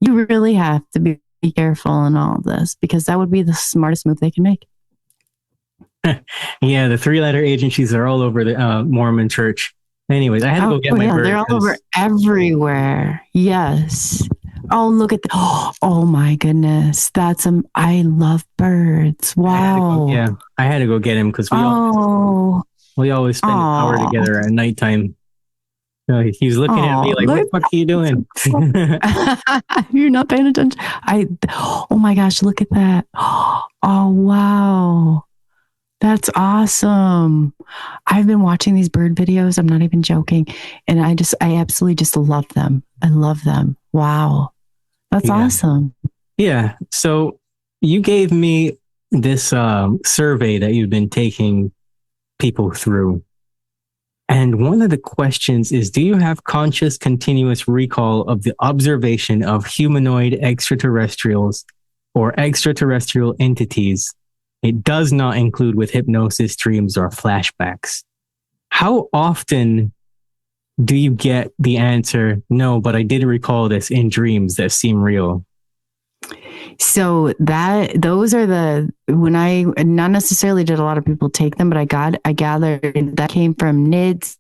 you really have to be careful in all of this because that would be the smartest move they can make. Yeah, the 3-letter agencies are all over the Mormon church. Anyways, I had to go get my bird. They're all over everywhere. Yes. Oh, look at oh my goodness. I love birds. Wow. I had to go get him because we always spend an hour together at nighttime. He was looking at me like, what the fuck are you doing? You're not paying attention. Oh my gosh, look at that. Oh, wow. That's awesome. I've been watching these bird videos. I'm not even joking. And I absolutely just love them. I love them. Wow. That's awesome. Yeah. So you gave me this survey that you've been taking people through. And one of the questions is, do you have conscious continuous recall of the observation of humanoid extraterrestrials or extraterrestrial entities? It does not include with hypnosis, dreams, or flashbacks. How often do you get the answer, no, but I did recall this in dreams that seem real? So those are when I not necessarily did a lot of people take them, but I gathered that came from NIDS.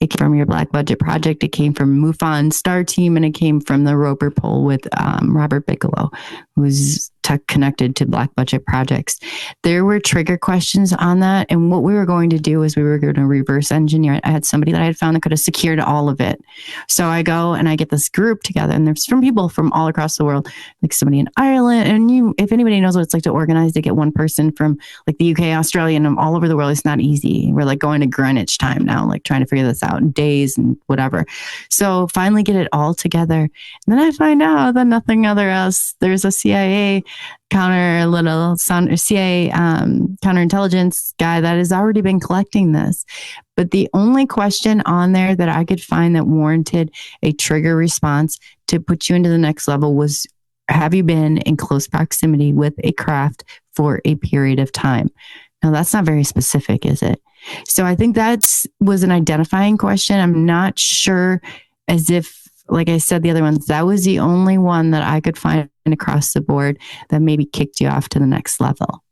It came from your Black Budget Project. It came from MUFON Star Team, and it came from the Roper Poll with Robert Bigelow, who's connected to Black Budget Projects. There were trigger questions on that, and what we were going to do is we were going to reverse engineer it. I had somebody that I had found that could have secured all of it. So I go and I get this group together, and there's from people from all across the world, like somebody in Ireland, and if anybody knows what it's like to organize to get one person from like the UK, Australia, and all over the world, it's not easy. We're like going to Greenwich time now, like trying to figure this out in days and whatever. So finally get it all together. And then I find out that nothing other else, there's a CIA counterintelligence guy that has already been collecting this. But the only question on there that I could find that warranted a trigger response to put you into the next level was, have you been in close proximity with a craft for a period of time? Now, that's not very specific, is it? So I think that was an identifying question. I'm not sure, as if, like I said, the other ones, that was the only one that I could find across the board that maybe kicked you off to the next level,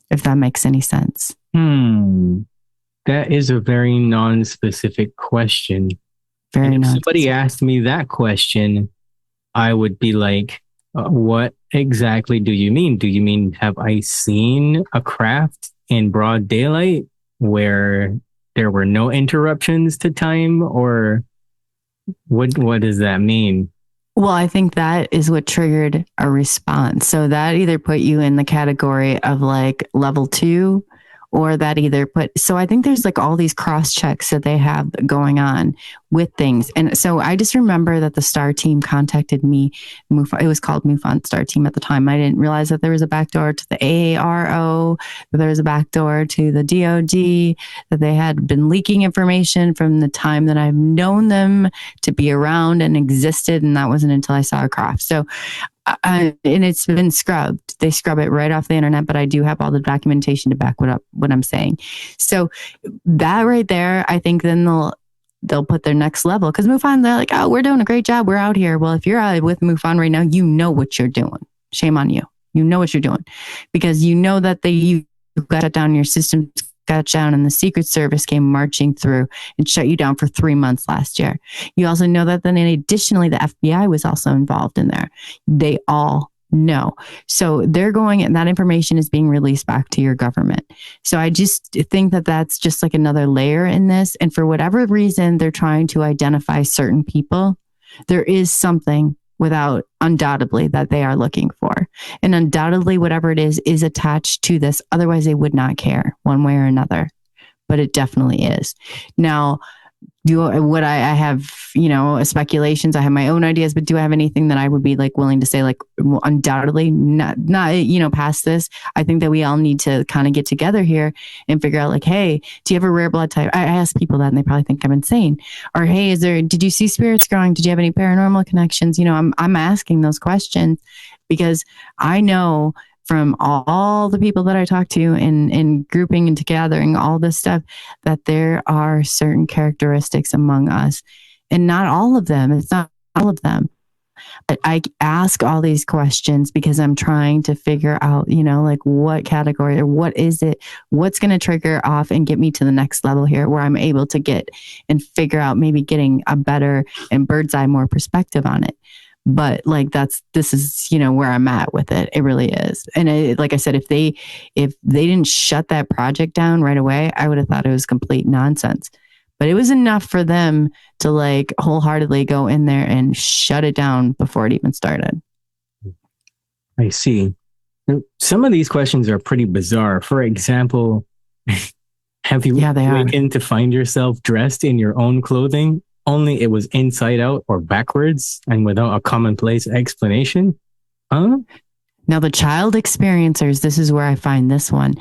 if that makes any sense. That is a very non-specific question. If somebody asked me that question, I would be like, what exactly do you mean? Do you mean, have I seen a craft in broad daylight where there were no interruptions to time, or what does that mean? Well, I think that is what triggered a response. So that either put you in the category of like level 2, or that either so I think there's like all these cross checks that they have going on with things. And so I just remember that the Star Team contacted me. It was called MUFON Star Team at the time. I didn't realize that there was a backdoor to the AARO, that there was a backdoor to the DOD, that they had been leaking information from the time that I've known them to be around and existed. And that wasn't until I saw a craft. So and it's been scrubbed. They scrub it right off the internet, but I do have all the documentation to back what I'm saying. So that right there, I think then they'll put their next level, because MUFON, they're like, oh, we're doing a great job. We're out here. Well, if you're out with MUFON right now, you know what you're doing. Shame on you. You know what you're doing, because you know that you got shut down, your systems got shut down, and the Secret Service came marching through and shut you down for 3 months last year. You also know that then additionally, the FBI was also involved in there. They all know. So they're going, and that information is being released back to your government. So I just think that that's just like another layer in this. And for whatever reason, they're trying to identify certain people. There is something undoubtedly that they are looking for. And undoubtedly, whatever it is attached to this. Otherwise, they would not care one way or another. But it definitely is. Now, would I have, speculations. I have my own ideas, but do I have anything that I would be like willing to say, like, well, undoubtedly not, past this. I think that we all need to kind of get together here and figure out, like, hey, do you have a rare blood type? I ask people that and they probably think I'm insane. Or, hey, did you see spirits growing? Did you have any paranormal connections? I'm asking those questions because I know from all the people that I talk to in grouping and gathering all this stuff, that there are certain characteristics among us, and not all of them. It's not all of them. But I ask all these questions because I'm trying to figure out, like what category or what is it, what's going to trigger off and get me to the next level here where I'm able to get and figure out maybe getting a better and bird's eye more perspective on it. But like, this is, where I'm at with it. It really is. And like I said, if they didn't shut that project down right away, I would have thought it was complete nonsense. But it was enough for them to like wholeheartedly go in there and shut it down before it even started. I see. Some of these questions are pretty bizarre. For example, have you awakened to find yourself dressed in your own clothing? Only it was inside out or backwards and without a commonplace explanation? Huh? Now, the child experiencers, this is where I find this one.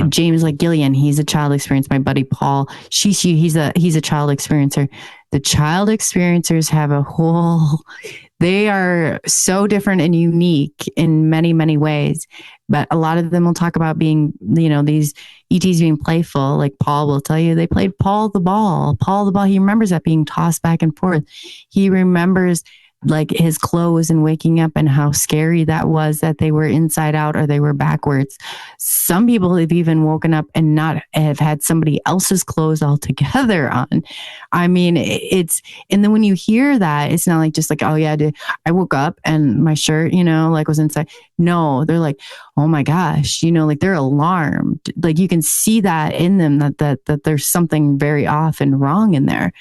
James, like Gillian, he's a child experiencer. My buddy Paul, he's a child experiencer. The child experiencers have they are so different and unique in many, many ways. But a lot of them will talk about being, these ETs being playful. Like Paul will tell you they played Paul the ball. He remembers that being tossed back and forth. He remembers like his clothes and waking up and how scary that was, that they were inside out or they were backwards. Some people have even woken up and not have had somebody else's clothes altogether on. I mean, and then when you hear that, it's not like just like, oh yeah, I woke up and my shirt, like was inside. No, they're like, oh my gosh, like they're alarmed. Like you can see that in them that there's something very off and wrong in there.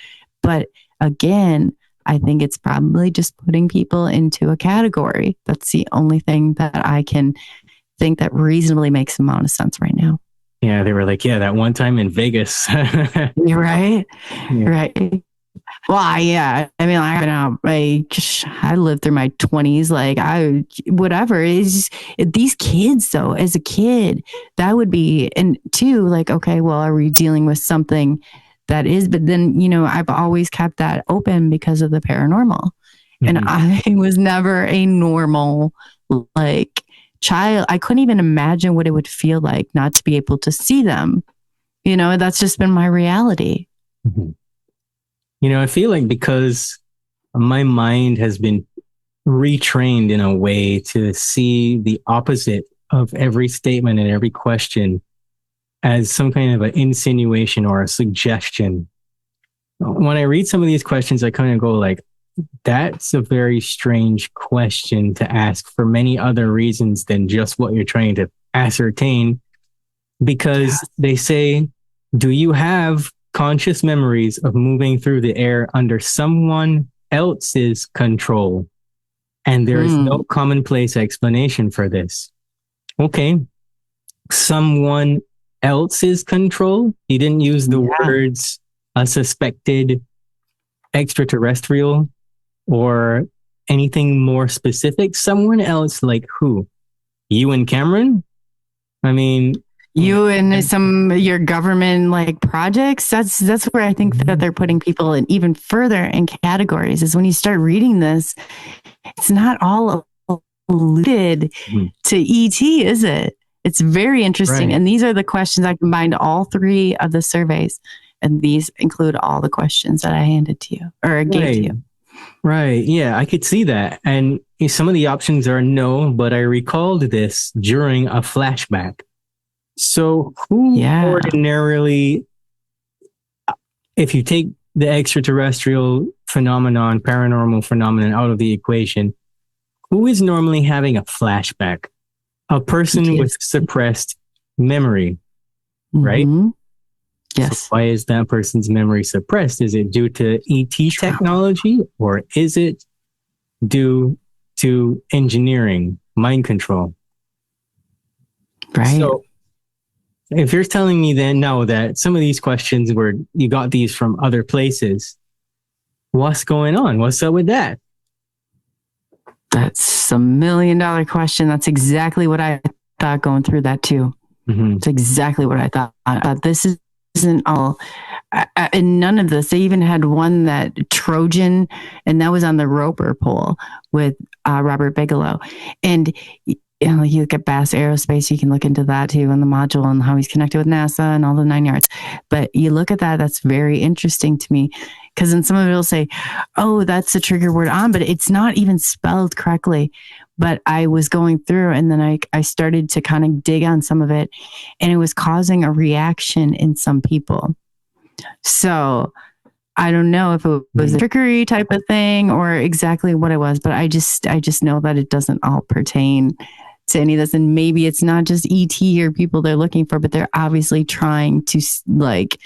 But again, I think it's probably just putting people into a category. That's the only thing that I can think that reasonably makes a amount of sense right now. Yeah, they were like, yeah, that one time in Vegas. Right? Yeah. Right. Well, yeah. I mean, I lived through my 20s. Like whatever. It's just, these kids though, as a kid, that would be, and two, like, okay, well, are we dealing with something that is, but then, I've always kept that open because of the paranormal. Mm-hmm. And I was never a normal, like, child. I couldn't even imagine what it would feel like not to be able to see them. That's just been my reality. Mm-hmm. I feel like because my mind has been retrained in a way to see the opposite of every statement and every question as some kind of an insinuation or a suggestion. When I read some of these questions, I kind of go like, that's a very strange question to ask for many other reasons than just what you're trying to ascertain. Because they say, do you have conscious memories of moving through the air under someone else's control? And there is no commonplace explanation for this. Okay. Someone else's control. He didn't use the words a suspected extraterrestrial or anything more specific. Someone else, like who? You and Cameron? I mean, you and your government like projects. That's where I think that they're putting people in even further in categories. Is when you start reading this, it's not all alluded to ET, is it? It's very interesting. Right. And these are the questions. I combined all three of the surveys, and these include all the questions that I handed to you or gave to you. Right. Yeah, I could see that. And some of the options are no, but I recalled this during a flashback. So who ordinarily, if you take the extraterrestrial phenomenon, paranormal phenomenon out of the equation, who is normally having a flashback? A person with suppressed memory, right? Mm-hmm. Yes. So why is that person's memory suppressed? Is it due to ET technology, or is it due to engineering, mind control? Right. So if you're telling me then no, that some of these questions you got these from other places, what's going on? What's up with that? That's $1 million question. That's exactly what I thought going through that too. Mm-hmm. It's exactly what I thought. This isn't all, and none of this. They even had one that Trojan, and that was on the Roper poll with Robert Bigelow. And you look at Bass Aerospace, you can look into that too, and the module and how he's connected with NASA and all the 9 yards. But you look at that, that's very interesting to me. Because then some of it will say, oh, that's the trigger word on, but it's not even spelled correctly. But I was going through and then I started to kind of dig on some of it, and it was causing a reaction in some people. So I don't know if it was a trickery type of thing or exactly what it was, but I just know that it doesn't all pertain to any of this. And maybe it's not just ET or people they're looking for, but they're obviously trying to like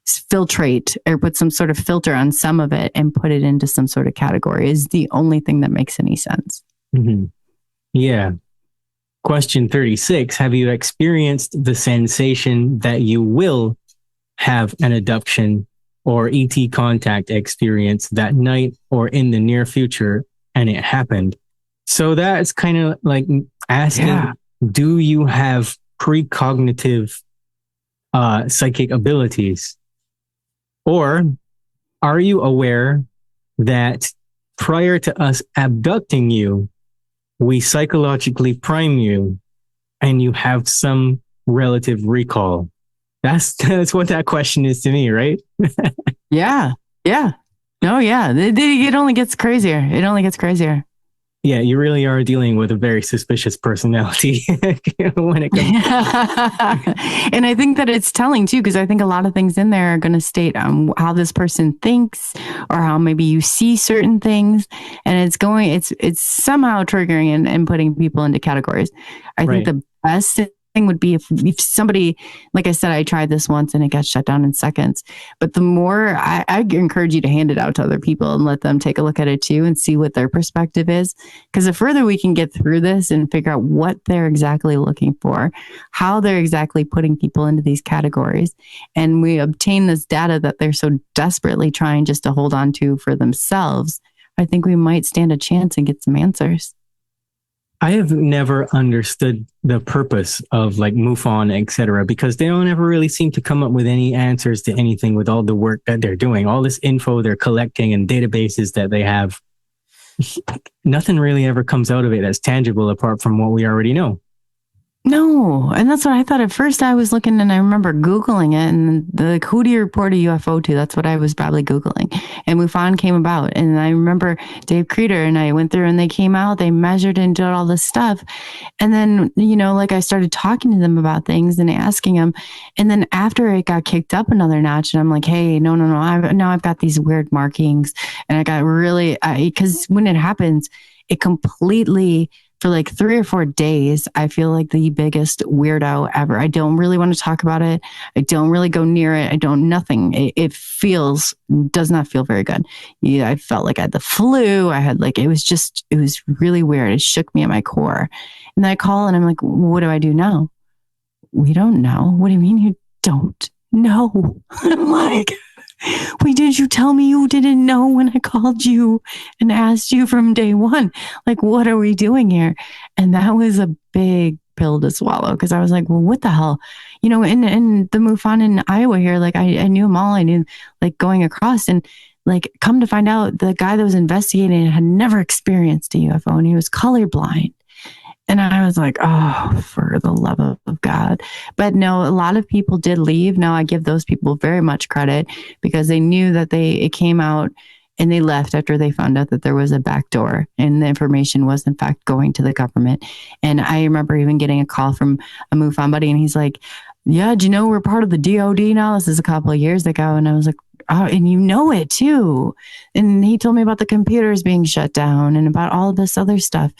filtrate or put some sort of filter on some of it and put it into some sort of category is the only thing that makes any sense. Mm-hmm. Yeah. Question 36. Have you experienced the sensation that you will have an abduction or ET contact experience that night or in the near future, and it happened? So that's kind of like asking, do you have precognitive psychic abilities? Or are you aware that prior to us abducting you, we psychologically prime you and you have some relative recall? That's what that question is to me, right? Yeah. No, yeah. It only gets crazier. It only gets crazier. Yeah, you really are dealing with a very suspicious personality when it comes. And I think that it's telling too, because I think a lot of things in there are going to state how this person thinks or how maybe you see certain things, and it's somehow triggering and putting people into categories. I think the best thing would be if somebody, like I said, I tried this once and it got shut down in seconds. But the more I encourage you to hand it out to other people and let them take a look at it too and see what their perspective is. Because the further we can get through this and figure out what they're exactly looking for, how they're exactly putting people into these categories, and we obtain this data that they're so desperately trying just to hold on to for themselves, I think we might stand a chance and get some answers. I have never understood the purpose of like MUFON, etc., because they don't ever really seem to come up with any answers to anything with all the work that they're doing, all this info they're collecting and databases that they have. Nothing really ever comes out of it that's tangible apart from what we already know. No, and that's what I thought at first. I was looking and I remember Googling it, and who do you report a UFO to? That's what I was probably Googling. And MUFON came about. And I remember Dave Creeder and I went through and they came out, they measured and did all this stuff. And then, like I started talking to them about things and asking them. And then after it got kicked up another notch, and I'm like, hey, no. I've got these weird markings. And I got really, because when it happens, it completely, for like 3 or 4 days, I feel like the biggest weirdo ever. I don't really want to talk about it. I don't really go near it. Nothing. It does not feel very good. Yeah, I felt like I had the flu. It was really weird. It shook me at my core. And then I call and I'm like, what do I do now? We don't know. What do you mean you don't know? I'm like, wait, did you tell me you didn't know when I called you and asked you from day one? Like, what are we doing here? And that was a big pill to swallow, because I was like, well, what the hell? In the MUFON in Iowa here, like I knew them all. I knew, like, going across, and like, come to find out, the guy that was investigating had never experienced a UFO, and he was colorblind. And I was like, oh, for the love of God. But no, a lot of people did leave. Now, I give those people very much credit, because they knew that it came out, and they left after they found out that there was a back door and the information was in fact going to the government. And I remember even getting a call from a MUFON buddy, and he's like, yeah, do you know we're part of the DOD now? This is a couple of years ago. And I was like, oh, and you know it too. And he told me about the computers being shut down and about all of this other stuff.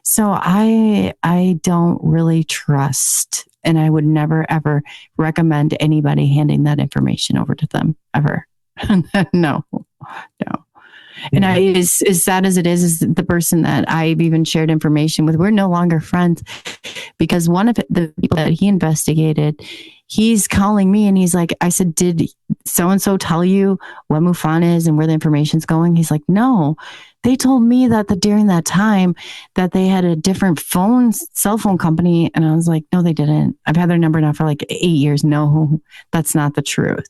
So I don't really trust, and I would never, ever recommend anybody handing that information over to them, ever. No. And as sad as it is the person that I've even shared information with, we're no longer friends because one of the people that he investigated, he's calling me and he's like, I said, did so-and-so tell you what MUFON is and where the information's going? He's like, no, they told me that during that time that they had a different cell phone company. And I was like, no, they didn't. I've had their number now for like 8 years. No, that's not the truth.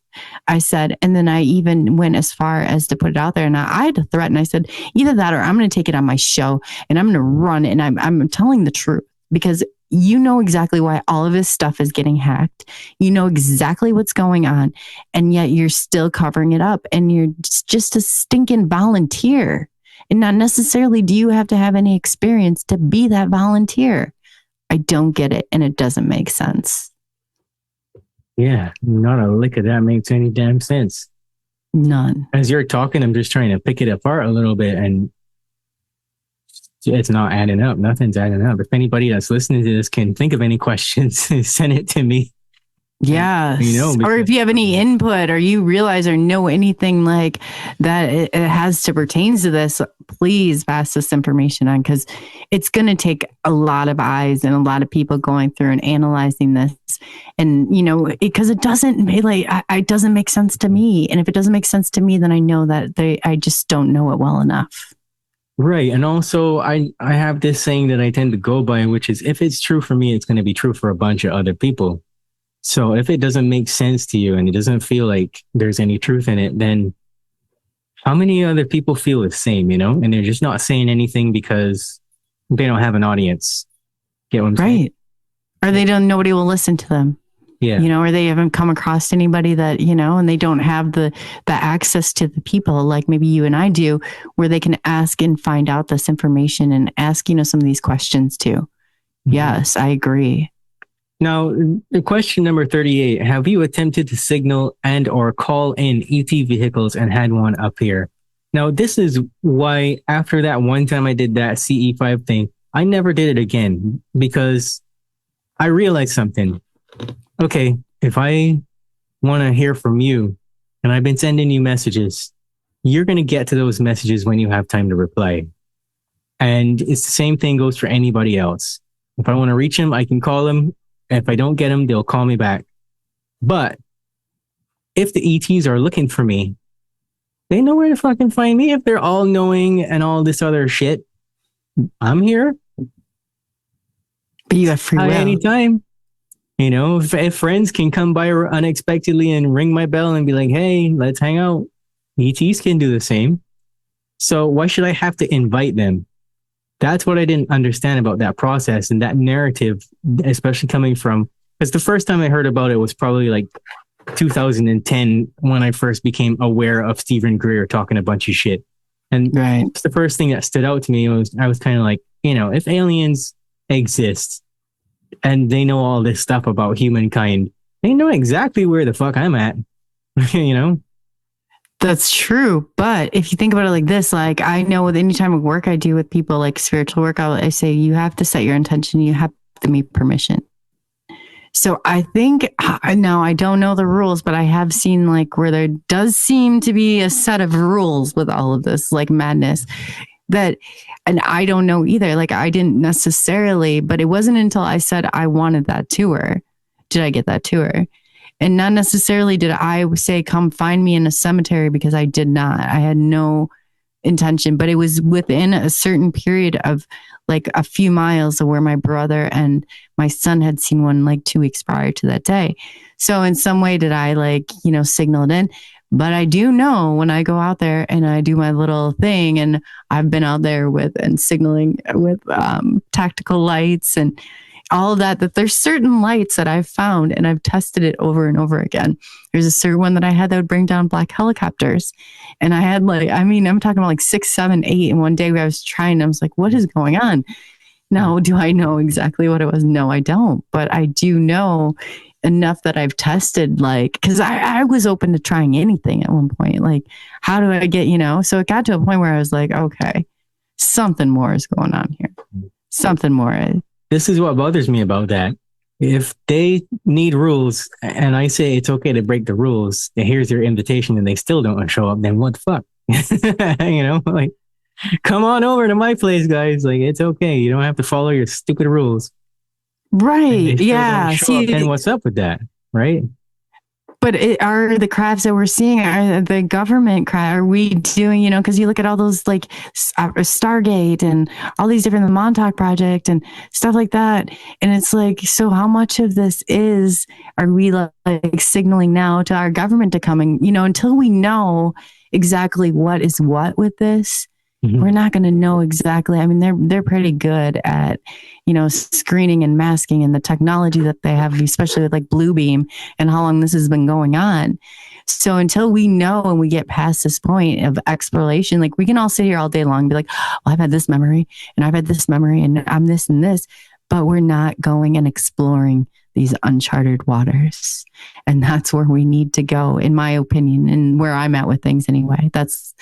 I said, and then I even went as far as to put it out there and I had to threaten. I said, either that or I'm going to take it on my show and I'm going to run it. And I'm telling the truth because you know exactly why all of this stuff is getting hacked. You know exactly what's going on. And yet you're still covering it up and you're just a stinking volunteer. And not necessarily do you have to have any experience to be that volunteer. I don't get it. And it doesn't make sense. Yeah, not a lick of that makes any damn sense. None. As you're talking, I'm just trying to pick it apart a little bit and it's not adding up. Nothing's adding up. If anybody that's listening to this can think of any questions, send it to me. Yeah. Or if you have any input or you realize or know anything like that it has to pertains to this, please pass this information on because it's going to take a lot of eyes and a lot of people going through and analyzing this. And, because it doesn't make sense to me. And if it doesn't make sense to me, then I know that I just don't know it well enough. Right. And also I have this saying that I tend to go by, which is if it's true for me, it's going to be true for a bunch of other people. So if it doesn't make sense to you and it doesn't feel like there's any truth in it, then how many other people feel the same, and they're just not saying anything because they don't have an audience. Get what I'm saying? Right. Or nobody will listen to them. Yeah. Or they haven't come across anybody that, and they don't have the access to the people like maybe you and I do, where they can ask and find out this information and ask, some of these questions too. Mm-hmm. Yes, I agree. Now, question number 38, have you attempted to signal and or call in ET vehicles and had one appear? Now, this is why after that one time I did that CE5 thing, I never did it again because I realized something. Okay, if I want to hear from you and I've been sending you messages, you're going to get to those messages when you have time to reply. And it's the same thing goes for anybody else. If I want to reach them, I can call them. If I don't get them, they'll call me back. But if the ETs are looking for me, they know where to fucking find me. If they're all knowing and all this other shit, I'm here. But you have free will. Anytime. If friends can come by unexpectedly and ring my bell and be like, hey, let's hang out. ETs can do the same. So why should I have to invite them? That's what I didn't understand about that process and that narrative, especially coming from, because the first time I heard about it was probably like 2010 when I first became aware of Stephen Greer talking a bunch of shit. And It's the first thing that stood out to me was I was kind of like, if aliens exist and they know all this stuff about humankind, they know exactly where the fuck I'm at, That's true. But if you think about it like this, like I know with any time of work I do with people like spiritual work, I say you have to set your intention. You have to meet permission. So I think now I don't know the rules, but I have seen like where there does seem to be a set of rules with all of this like madness and I don't know either. Like I didn't necessarily, but it wasn't until I said I wanted that tour. Did I get that tour? And not necessarily did I say, come find me in a cemetery because I did not. I had no intention, but it was within a certain period of like a few miles of where my brother and my son had seen one like 2 weeks prior to that day. So in some way did I signal it in, but I do know when I go out there and I do my little thing and I've been out there and signaling with tactical lights and all of that there's certain lights that I've found and I've tested it over and over again. There's a certain one that I had that would bring down black helicopters. And I had I'm talking about like 6, 7, 8. And one day I was trying, I was like, what is going on? Now, do I know exactly what it was? No, I don't. But I do know enough that I've tested, because I was open to trying anything at one point. Like, how do I get, So it got to a point where I was like, okay, something more is going on here. Something more. This is what bothers me about that. If they need rules and I say it's okay to break the rules, and here's your invitation and they still don't show up, then what the fuck? Like, come on over to my place, guys. Like, it's okay. You don't have to follow your stupid rules. Right. Yeah. See, then what's up with that? Right. But are the crafts that we're seeing, are the government craft, are we doing, because you look at all those like Stargate and all these different, the Montauk Project and stuff like that. And it's like, so how much of this are we like signaling now to our government to come and, until we know exactly what is what with this, we're not going to know exactly. I mean, they're pretty good at, screening and masking and the technology that they have, especially with like Bluebeam and how long this has been going on. So until we know and we get past this point of exploration, like we can all sit here all day long and be like, well, I've had this memory and I've had this memory and I'm this and this, but we're not going and exploring these uncharted waters. And that's where we need to go, in my opinion, and where I'm at with things anyway. That's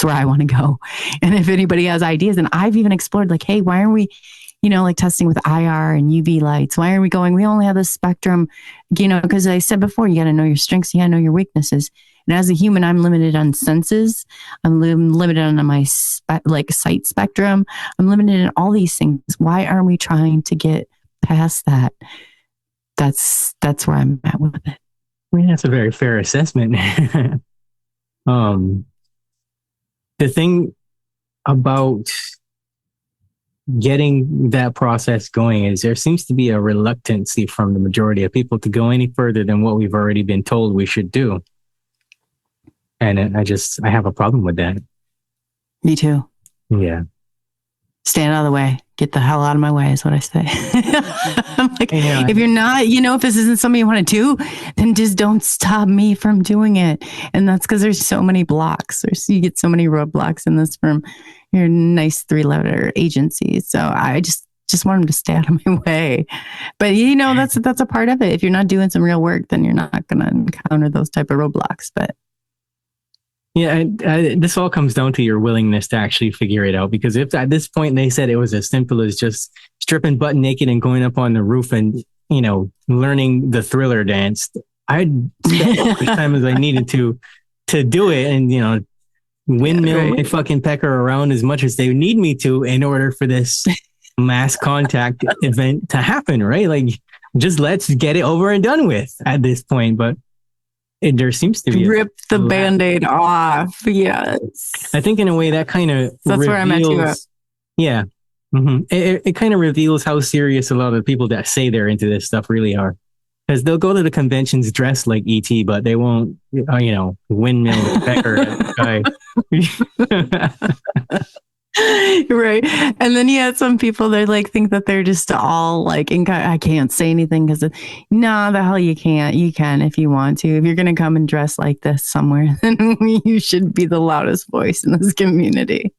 where I want to go. And if anybody has ideas, and I've even explored like, hey, why aren't we, like testing with IR and UV lights? Why are we going? We only have this spectrum, because I said before, you got to know your strengths, you got to know your weaknesses. And as a human, I'm limited on senses. I'm limited on my sight spectrum. I'm limited in all these things. Why aren't we trying to get past that? That's where I'm at with it. I mean, that's a very fair assessment. The thing about getting that process going is there seems to be a reluctancy from the majority of people to go any further than what we've already been told we should do. And I have a problem with that. Me too. Yeah. Stand out of the way. Get the hell out of my way is what I say. I'm like, if you're not, if this isn't something you want to do, then just don't stop me from doing it. And that's because there's so many blocks. You get so many roadblocks in this from your nice 3-letter agencies. So I just want them to stay out of my way. But that's a part of it. If you're not doing some real work, then you're not going to encounter those type of roadblocks. But yeah, this all comes down to your willingness to actually figure it out. Because if at this point they said it was as simple as just stripping butt naked and going up on the roof and, learning the Thriller dance, I'd spend as much time as I needed to do it and, windmill my fucking pecker around as much as they need me to in order for this mass contact event to happen, right? Like, just let's get it over and done with at this point. But there seems to be rip the Band-Aid off. Yes. I think in a way that kind of that's where I'm at too. Yeah. Mm-hmm. It kind of reveals how serious a lot of people that say they're into this stuff really are. Because they'll go to the conventions dressed like ET, but they won't, windmill the pecker guy. Right. And then you had some people that think that they're just all like, I can't say anything because no, the hell you can't. You can if you want to. If you're going to come and dress like this somewhere, then you should be the loudest voice in this community.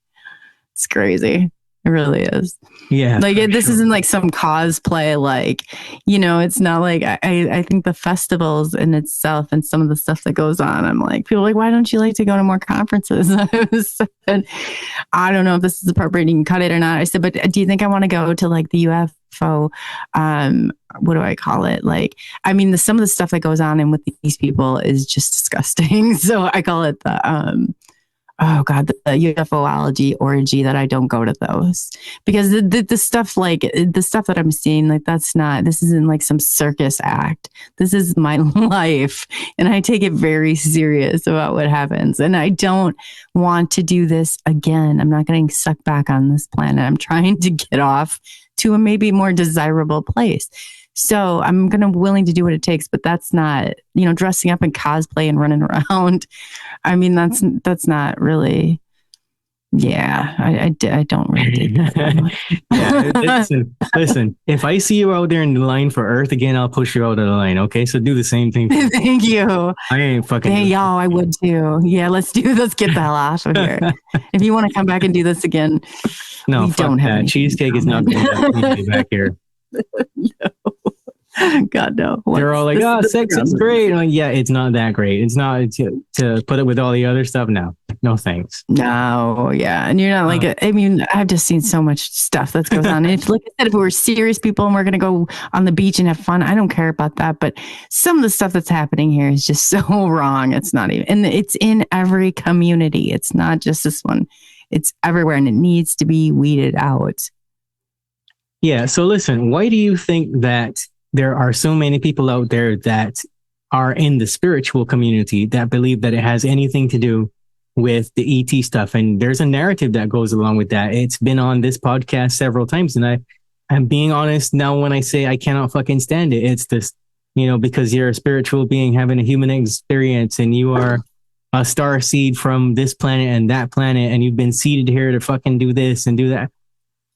It's crazy. It really is. Yeah. Like this isn't like some cosplay, it's not like I think the festivals in itself and some of the stuff that goes on, I'm like, people are like, why don't you like to go to more conferences? And I don't know if this is appropriate. You can cut it or not. I said, but do you think I want to go to like the UFO? What do I call it? Some of the stuff that goes on and with these people is just disgusting. So I call it the the UFOlogy orgy that I don't go to those because the stuff the stuff that I'm seeing, this isn't like some circus act. This is my life and I take it very serious about what happens. And I don't want to do this again. I'm not getting sucked back on this planet. I'm trying to get off to a maybe more desirable place. So I'm willing to do what it takes, but that's not, dressing up in cosplay and running around. I mean, that's not really, I don't really do that. Listen, if I see you out there in the line for Earth again, I'll push you out of the line. Okay. So do the same thing. Thank you. I ain't fucking. Hey, y'all, I would too. Yeah. Let's get the hell out of here. If you want to come back and do this again. No, don't have that. Cheesecake is not going to be back here. No. God, no. They're all like, sex is great. I'm like, yeah, it's not that great. It's not to put it with all the other stuff now. No thanks. No, yeah. And you're not like, I mean, I've just seen so much stuff that goes on. And if, like I said, if we were serious people and we're going to go on the beach and have fun, I don't care about that. But some of the stuff that's happening here is just so wrong. It's not even, and it's in every community. It's not just this one. It's everywhere and it needs to be weeded out. Yeah. So listen, why do you think that there are so many people out there that are in the spiritual community that believe that it has anything to do with the ET stuff? And there's a narrative that goes along with that. It's been on this podcast several times. And I'm being honest now when I say I cannot fucking stand it. It's this, because you're a spiritual being having a human experience and you are a star seed from this planet and that planet and you've been seeded here to fucking do this and do that.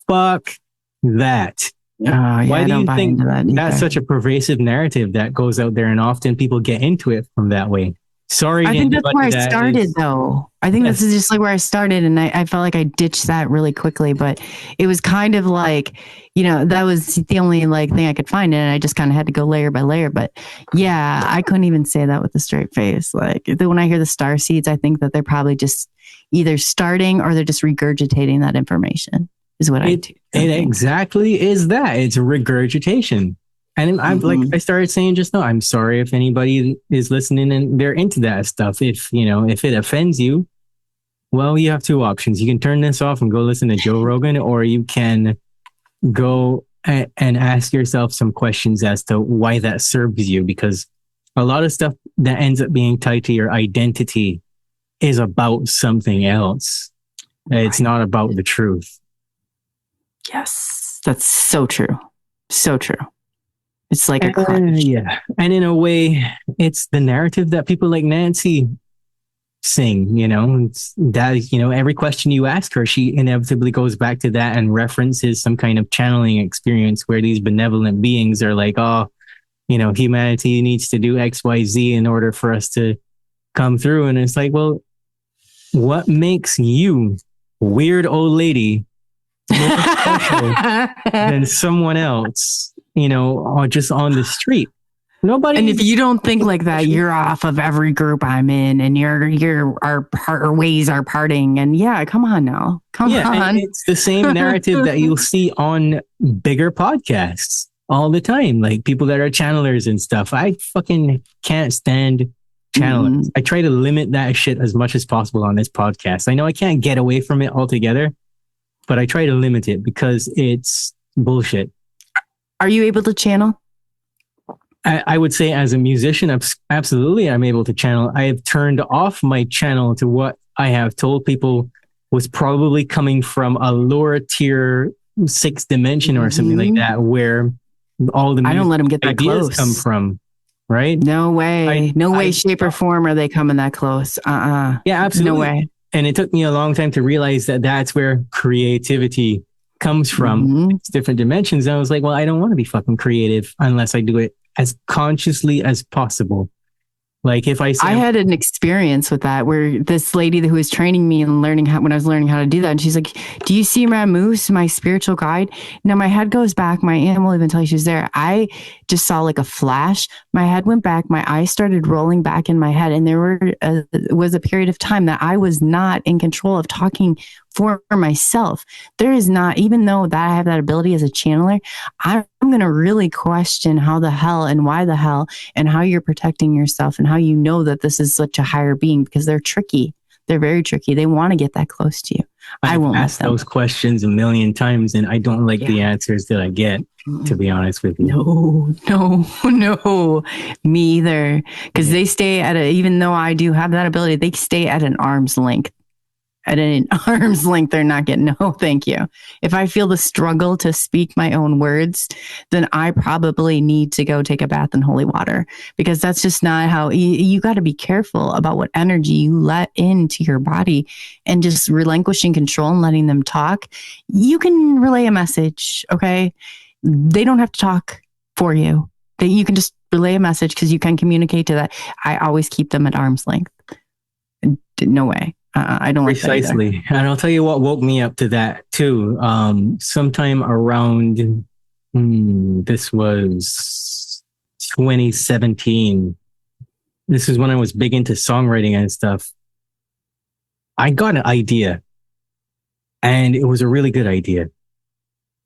Fuck that. Why do you think that's such a pervasive narrative that goes out there and often people get into it from that way? Sorry. I think that's where I started though. I think this is just like where I started and I felt like I ditched that really quickly, but it was kind of like, that was the only like thing I could find and I just kind of had to go layer by layer. But yeah, I couldn't even say that with a straight face. Like when I hear the star seeds, I think that they're probably just either starting or they're just regurgitating that information is what I do. It exactly is that. It's regurgitation. And I'm like I started saying just now, I'm sorry if anybody is listening and they're into that stuff. If it offends you, well, you have two options. You can turn this off and go listen to Joe Rogan, or you can go and ask yourself some questions as to why that serves you. Because a lot of stuff that ends up being tied to your identity is about something else. Right. It's not about the truth. Yes, that's so true. So true. It's like a crutch. Yeah. And in a way, it's the narrative that people like Nancy sing, it's that, every question you ask her, she inevitably goes back to that and references some kind of channeling experience where these benevolent beings are like, humanity needs to do X, Y, Z in order for us to come through. And it's like, well, what makes you, weird old lady, more special than someone else? Or just on the street. Nobody. And if you don't think like that, you're off of every group I'm in, and our ways are parting. And yeah, come on now, come on. It's the same narrative that you'll see on bigger podcasts all the time, like people that are channelers and stuff. I fucking can't stand channelers. I try to limit that shit as much as possible on this podcast. I know I can't get away from it altogether, but I try to limit it because it's bullshit. Are you able to channel? I would say as a musician, absolutely, I'm able to channel. I have turned off my channel to what I have told people was probably coming from a lower tier 6th dimension or something like that, where all the I don't let them get that ideas close. Come from, right? No way. No way, shape, or form are they coming that close. Yeah, absolutely. No way. And it took me a long time to realize that that's where creativity comes from. It's different dimensions. And I was like, well, I don't want to be fucking creative unless I do it as consciously as possible. Like if I had an experience with that where this lady who was training me and when I was learning how to do that, and she's like, do you see my moves, my spiritual guide? Now my head goes back. My aunt won't even tell you she was there. I just saw like a flash. My head went back. My eyes started rolling back in my head. And there was a period of time that I was not in control of talking for myself. There is not, even though that I have that ability as a channeler, I'm going to really question how the hell and why the hell and how you're protecting yourself and how you know that this is such a higher being, because they're tricky. They're very tricky. They want to get that close to you. I won't ask those questions a million times and I don't like the answers that I get, to be honest with you. No, me either. Because they stay even though I do have that ability, they stay at an arm's length. At an arm's length, they're not getting no thank you. If I feel the struggle to speak my own words, then I probably need to go take a bath in holy water, because that's just not how you got to be careful about what energy you let into your body, and just relinquishing control and letting them talk. You can relay a message. Okay. They don't have to talk for you. You can just relay a message because you can communicate to that. I always keep them at arm's length. No way. I don't like precisely. That and I'll tell you what woke me up to that too. Sometime around, this was 2017. This is when I was big into songwriting and stuff. I got an idea, and it was a really good idea.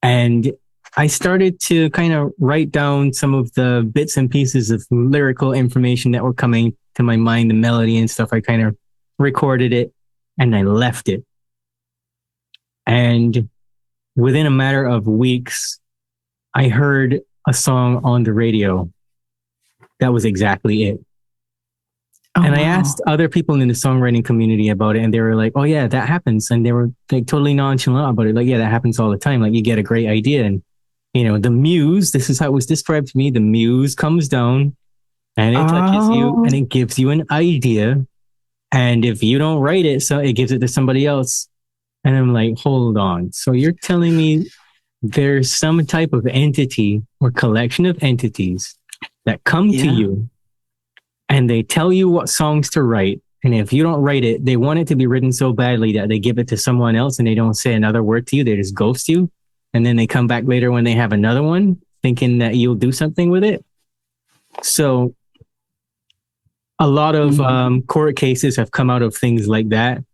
And I started to kind of write down some of the bits and pieces of lyrical information that were coming to my mind, the melody and stuff. I kind of recorded it and I left it. And within a matter of weeks, I heard a song on the radio. That was exactly it. Oh, and I wow. asked other people in the songwriting community about it, and they were like, oh yeah, that happens. And they were like totally nonchalant about it. Like, yeah, that happens all the time. Like, you get a great idea, and you know, the muse, this is how it was described to me. The muse comes down and it touches you and it gives you an idea. And if you don't write it, so it gives it to somebody else. And I'm like, hold on. So you're telling me there's some type of entity or collection of entities that come to you and they tell you what songs to write. And if you don't write it, they want it to be written so badly that they give it to someone else and they don't say another word to you. They just ghost you. And then they come back later when they have another one thinking that you'll do something with it. So a lot of court cases have come out of things like that.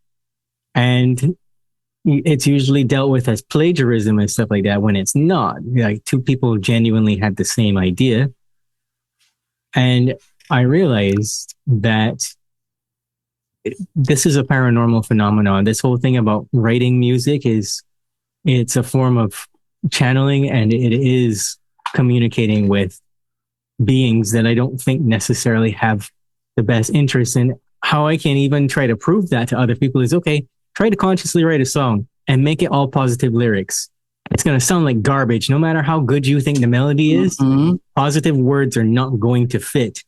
And it's usually dealt with as plagiarism and stuff like that when it's not. Like, two people genuinely had the same idea. And I realized that this is a paranormal phenomenon. This whole thing about writing music it's a form of channeling, and it is communicating with beings that I don't think necessarily have the best interest in. How I can even try to prove that to other people is, okay, try to consciously write a song and make it all positive lyrics. It's going to sound like garbage. No matter how good you think the melody is, positive words are not going to fit.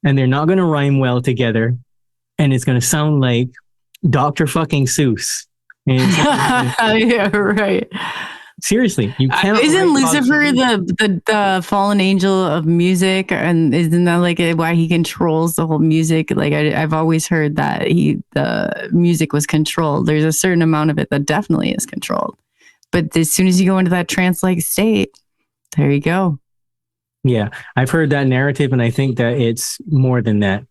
And they're not going to rhyme well together. And it's going to sound like Dr. fucking Seuss. Yeah, right. Seriously, you can't. Isn't Lucifer the fallen angel of music? And isn't that like why he controls the whole music? Like I've always heard that the music was controlled. There's a certain amount of it that definitely is controlled. But as soon as you go into that trance-like state, there you go. Yeah, I've heard that narrative, and I think that it's more than that.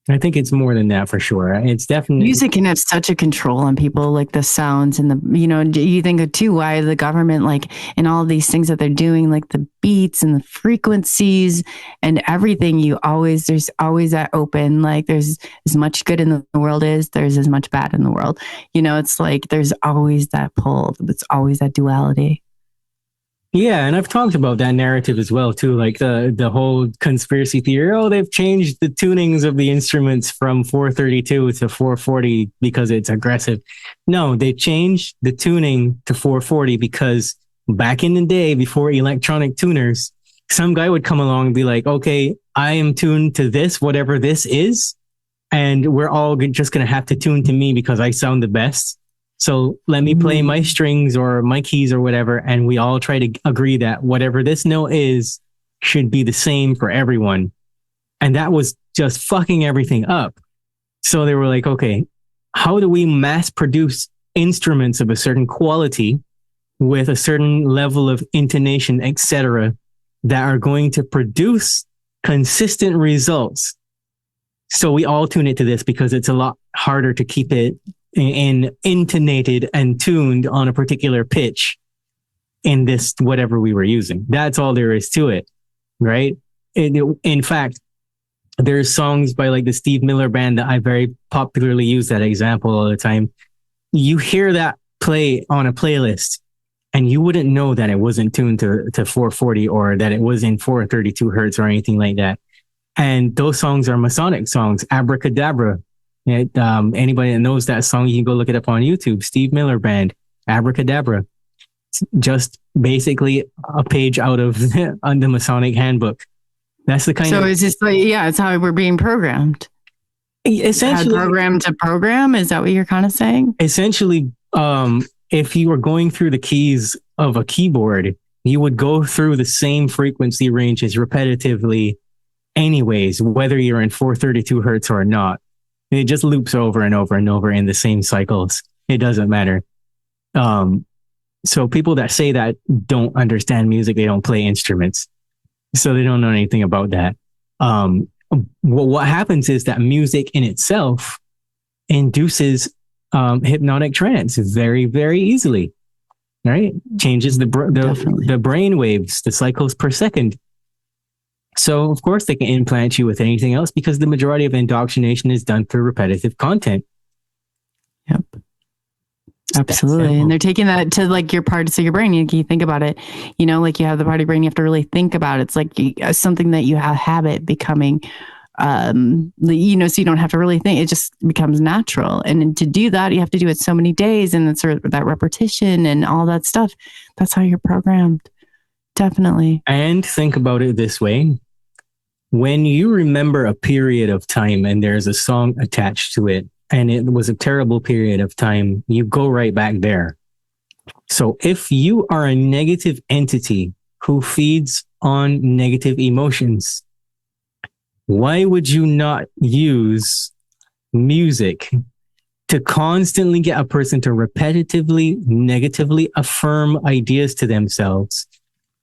I think it's more than that for sure. It's definitely music can have such a control on people, like the sounds and you think of too why the government, like in all these things that they're doing, like the beats and the frequencies and everything. There's always that open, like there's as much good in the world as there's as much bad in the world. It's like there's always that pull. It's always that duality. Yeah, and I've talked about that narrative as well too, like the whole conspiracy theory. Oh, they've changed the tunings of the instruments from 432 to 440 because it's aggressive. No, they changed the tuning to 440 because back in the day, before electronic tuners, some guy would come along and be like, okay, I am tuned to this, whatever this is, and we're all just going to have to tune to me because I sound the best. So let me play my strings or my keys or whatever, and we all try to agree that whatever this note is should be the same for everyone. And that was just fucking everything up. So they were like, okay, how do we mass produce instruments of a certain quality with a certain level of intonation, etc., that are going to produce consistent results? So we all tune it to this because it's a lot harder to keep it intonated and tuned on a particular pitch in this whatever we were using. That's all there is to it, right? In fact, there's songs by like the Steve Miller Band that I very popularly use that example all the time. You hear that play on a playlist and you wouldn't know that it wasn't tuned to 440 or that it was in 432 hertz or anything like that. And those songs are Masonic songs, Abracadabra. Anybody that knows that song, you can go look it up on YouTube. Steve Miller Band, Abracadabra. It's just basically a page out of the Masonic Handbook. That's the kind of. So it's just like, it's how we're being programmed. Essentially, programmed to program. Is that what you're kind of saying? Essentially, if you were going through the keys of a keyboard, you would go through the same frequency ranges repetitively, anyways, whether you're in 432 hertz or not. It just loops over and over and over in the same cycles. It doesn't matter. So people that say that don't understand music, they don't play instruments. So they don't know anything about that. What happens is that music in itself induces hypnotic trance very, very easily. Right? Changes the brain waves, the cycles per second. So, of course, they can implant you with anything else because the majority of indoctrination is done through repetitive content. Yep. Absolutely. And they're taking that to like your parts of your brain. You think about it, you know, like you have the part of your brain, you have to really think about it. It's like something that you have habit becoming, you know, so you don't have to really think. It just becomes natural. And to do that, you have to do it so many days, and it's sort of that repetition and all that stuff. That's how you're programmed. Definitely. And think about it this way. When you remember a period of time and there's a song attached to it, and it was a terrible period of time, you go right back there. So if you are a negative entity who feeds on negative emotions, why would you not use music to constantly get a person to repetitively, negatively affirm ideas to themselves,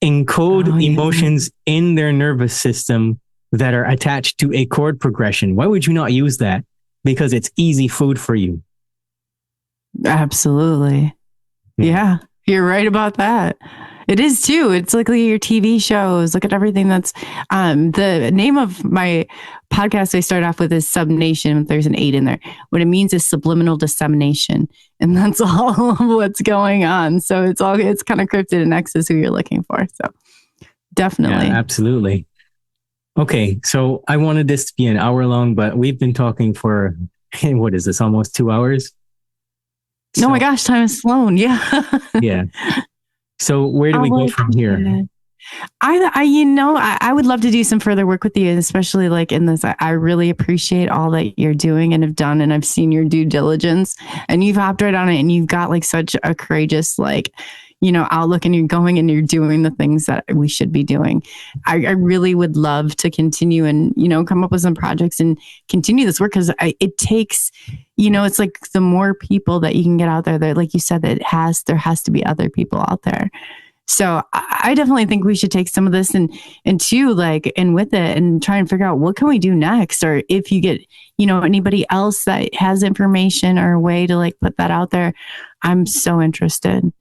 encode emotions in their nervous system that are attached to a chord progression? Why would you not use that? Because it's easy food for you. Absolutely. Yeah, you're right about that. It is too. It's like your TV shows. Look at everything that's the name of my podcast I start off with is Subnation. There's an 8 in there. What it means is subliminal dissemination. And that's all what's going on. So it's kind of cryptid, and X is who you're looking for. So definitely. Yeah, absolutely. Okay, so I wanted this to be an hour long, but we've been talking for, what is this, almost 2 hours? Oh my gosh, time has flown. Yeah. Yeah. So where do we go from here? I would love to do some further work with you, especially like in this. I really appreciate all that you're doing and have done, and I've seen your due diligence, and you've hopped right on it, and you've got like such a courageous, like, you know, outlook, and you're going and you're doing the things that we should be doing. I really would love to continue and, you know, come up with some projects and continue this work, because it takes, you know, it's like the more people that you can get out there, that, like you said, there has to be other people out there. So I definitely think we should take some of this and with it and try and figure out what can we do next. Or if you get, you know, anybody else that has information or a way to like put that out there, I'm so interested.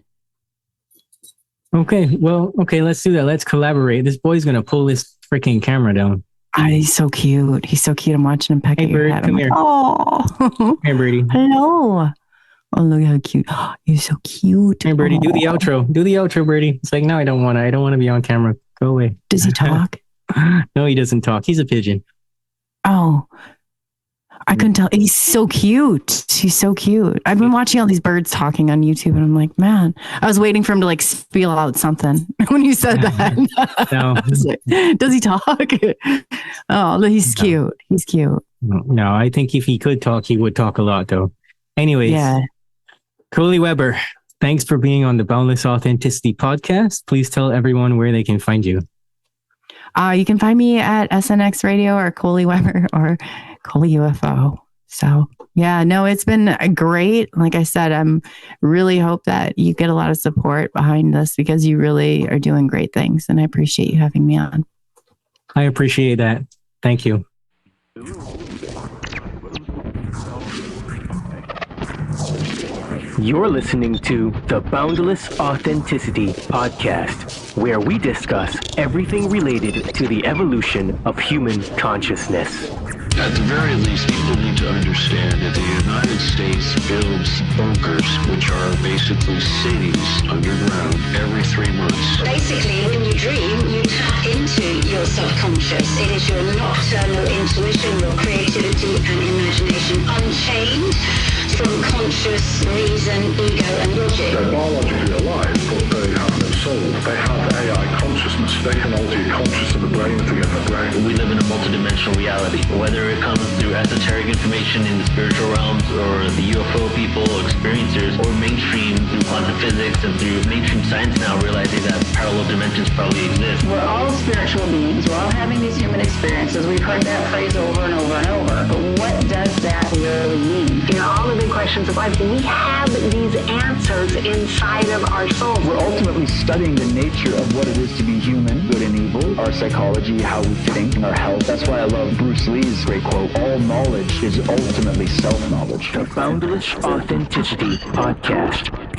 Okay, let's do that. Let's collaborate. This boy's going to pull this freaking camera down. He's so cute. He's so cute. I'm watching him peck at your head. Come here. Oh, hey, Birdie. Hello. Oh, look how cute. Oh, you're so cute. Hey, Birdie, do the outro. Do the outro, Birdie. It's like, no, I don't want to be on camera. Go away. Does he talk? No, he doesn't talk. He's a pigeon. Oh, I couldn't tell. He's so cute. He's so cute. I've been watching all these birds talking on YouTube, and I'm like, man, I was waiting for him to like spiel out something when you said that. No. Like, does he talk? Oh, he's cute. He's cute. No, I think if he could talk, he would talk a lot, though. Anyways, yeah. Coley Weber, thanks for being on the Boundless Authenticity podcast. Please tell everyone where they can find you. You can find me at SNX Radio or Coley Weber or Coley UFO. So yeah, no, it's been great. Like I said, I'm really hope that you get a lot of support behind this, because you really are doing great things, and I appreciate you having me on. I appreciate that. Thank you. You're listening to the Boundless Authenticity podcast, where we discuss everything related to the evolution of human consciousness. At the very least, people need to understand that the United States builds bunkers, which are basically cities underground, every 3 months. Basically, when you dream, you tap into your subconscious. It is your nocturnal intuition, your creativity and imagination unchained from conscious reason, ego and logic. They're biologically alive, but they have no soul. They have AI consciousness. They can alter your conscious of the brain to get the brain. We live in a multidimensional reality. Whether it comes through esoteric information in the spiritual realms, or the UFO people, experiencers, or mainstream through quantum physics and through mainstream science now realizing that parallel dimensions probably exist. We're all spiritual beings. We're all having these human experiences. We've heard that phrase over and over and over. But what does that really mean? You know, all the big questions of life, we have these answers inside of our soul. We're ultimately studying the nature of what it is to be human, good and evil, our psychology, how we think, and our health. That's why I love Bruce Bruce Lee's great quote, all knowledge is ultimately self-knowledge. The Boundless Authenticity Podcast.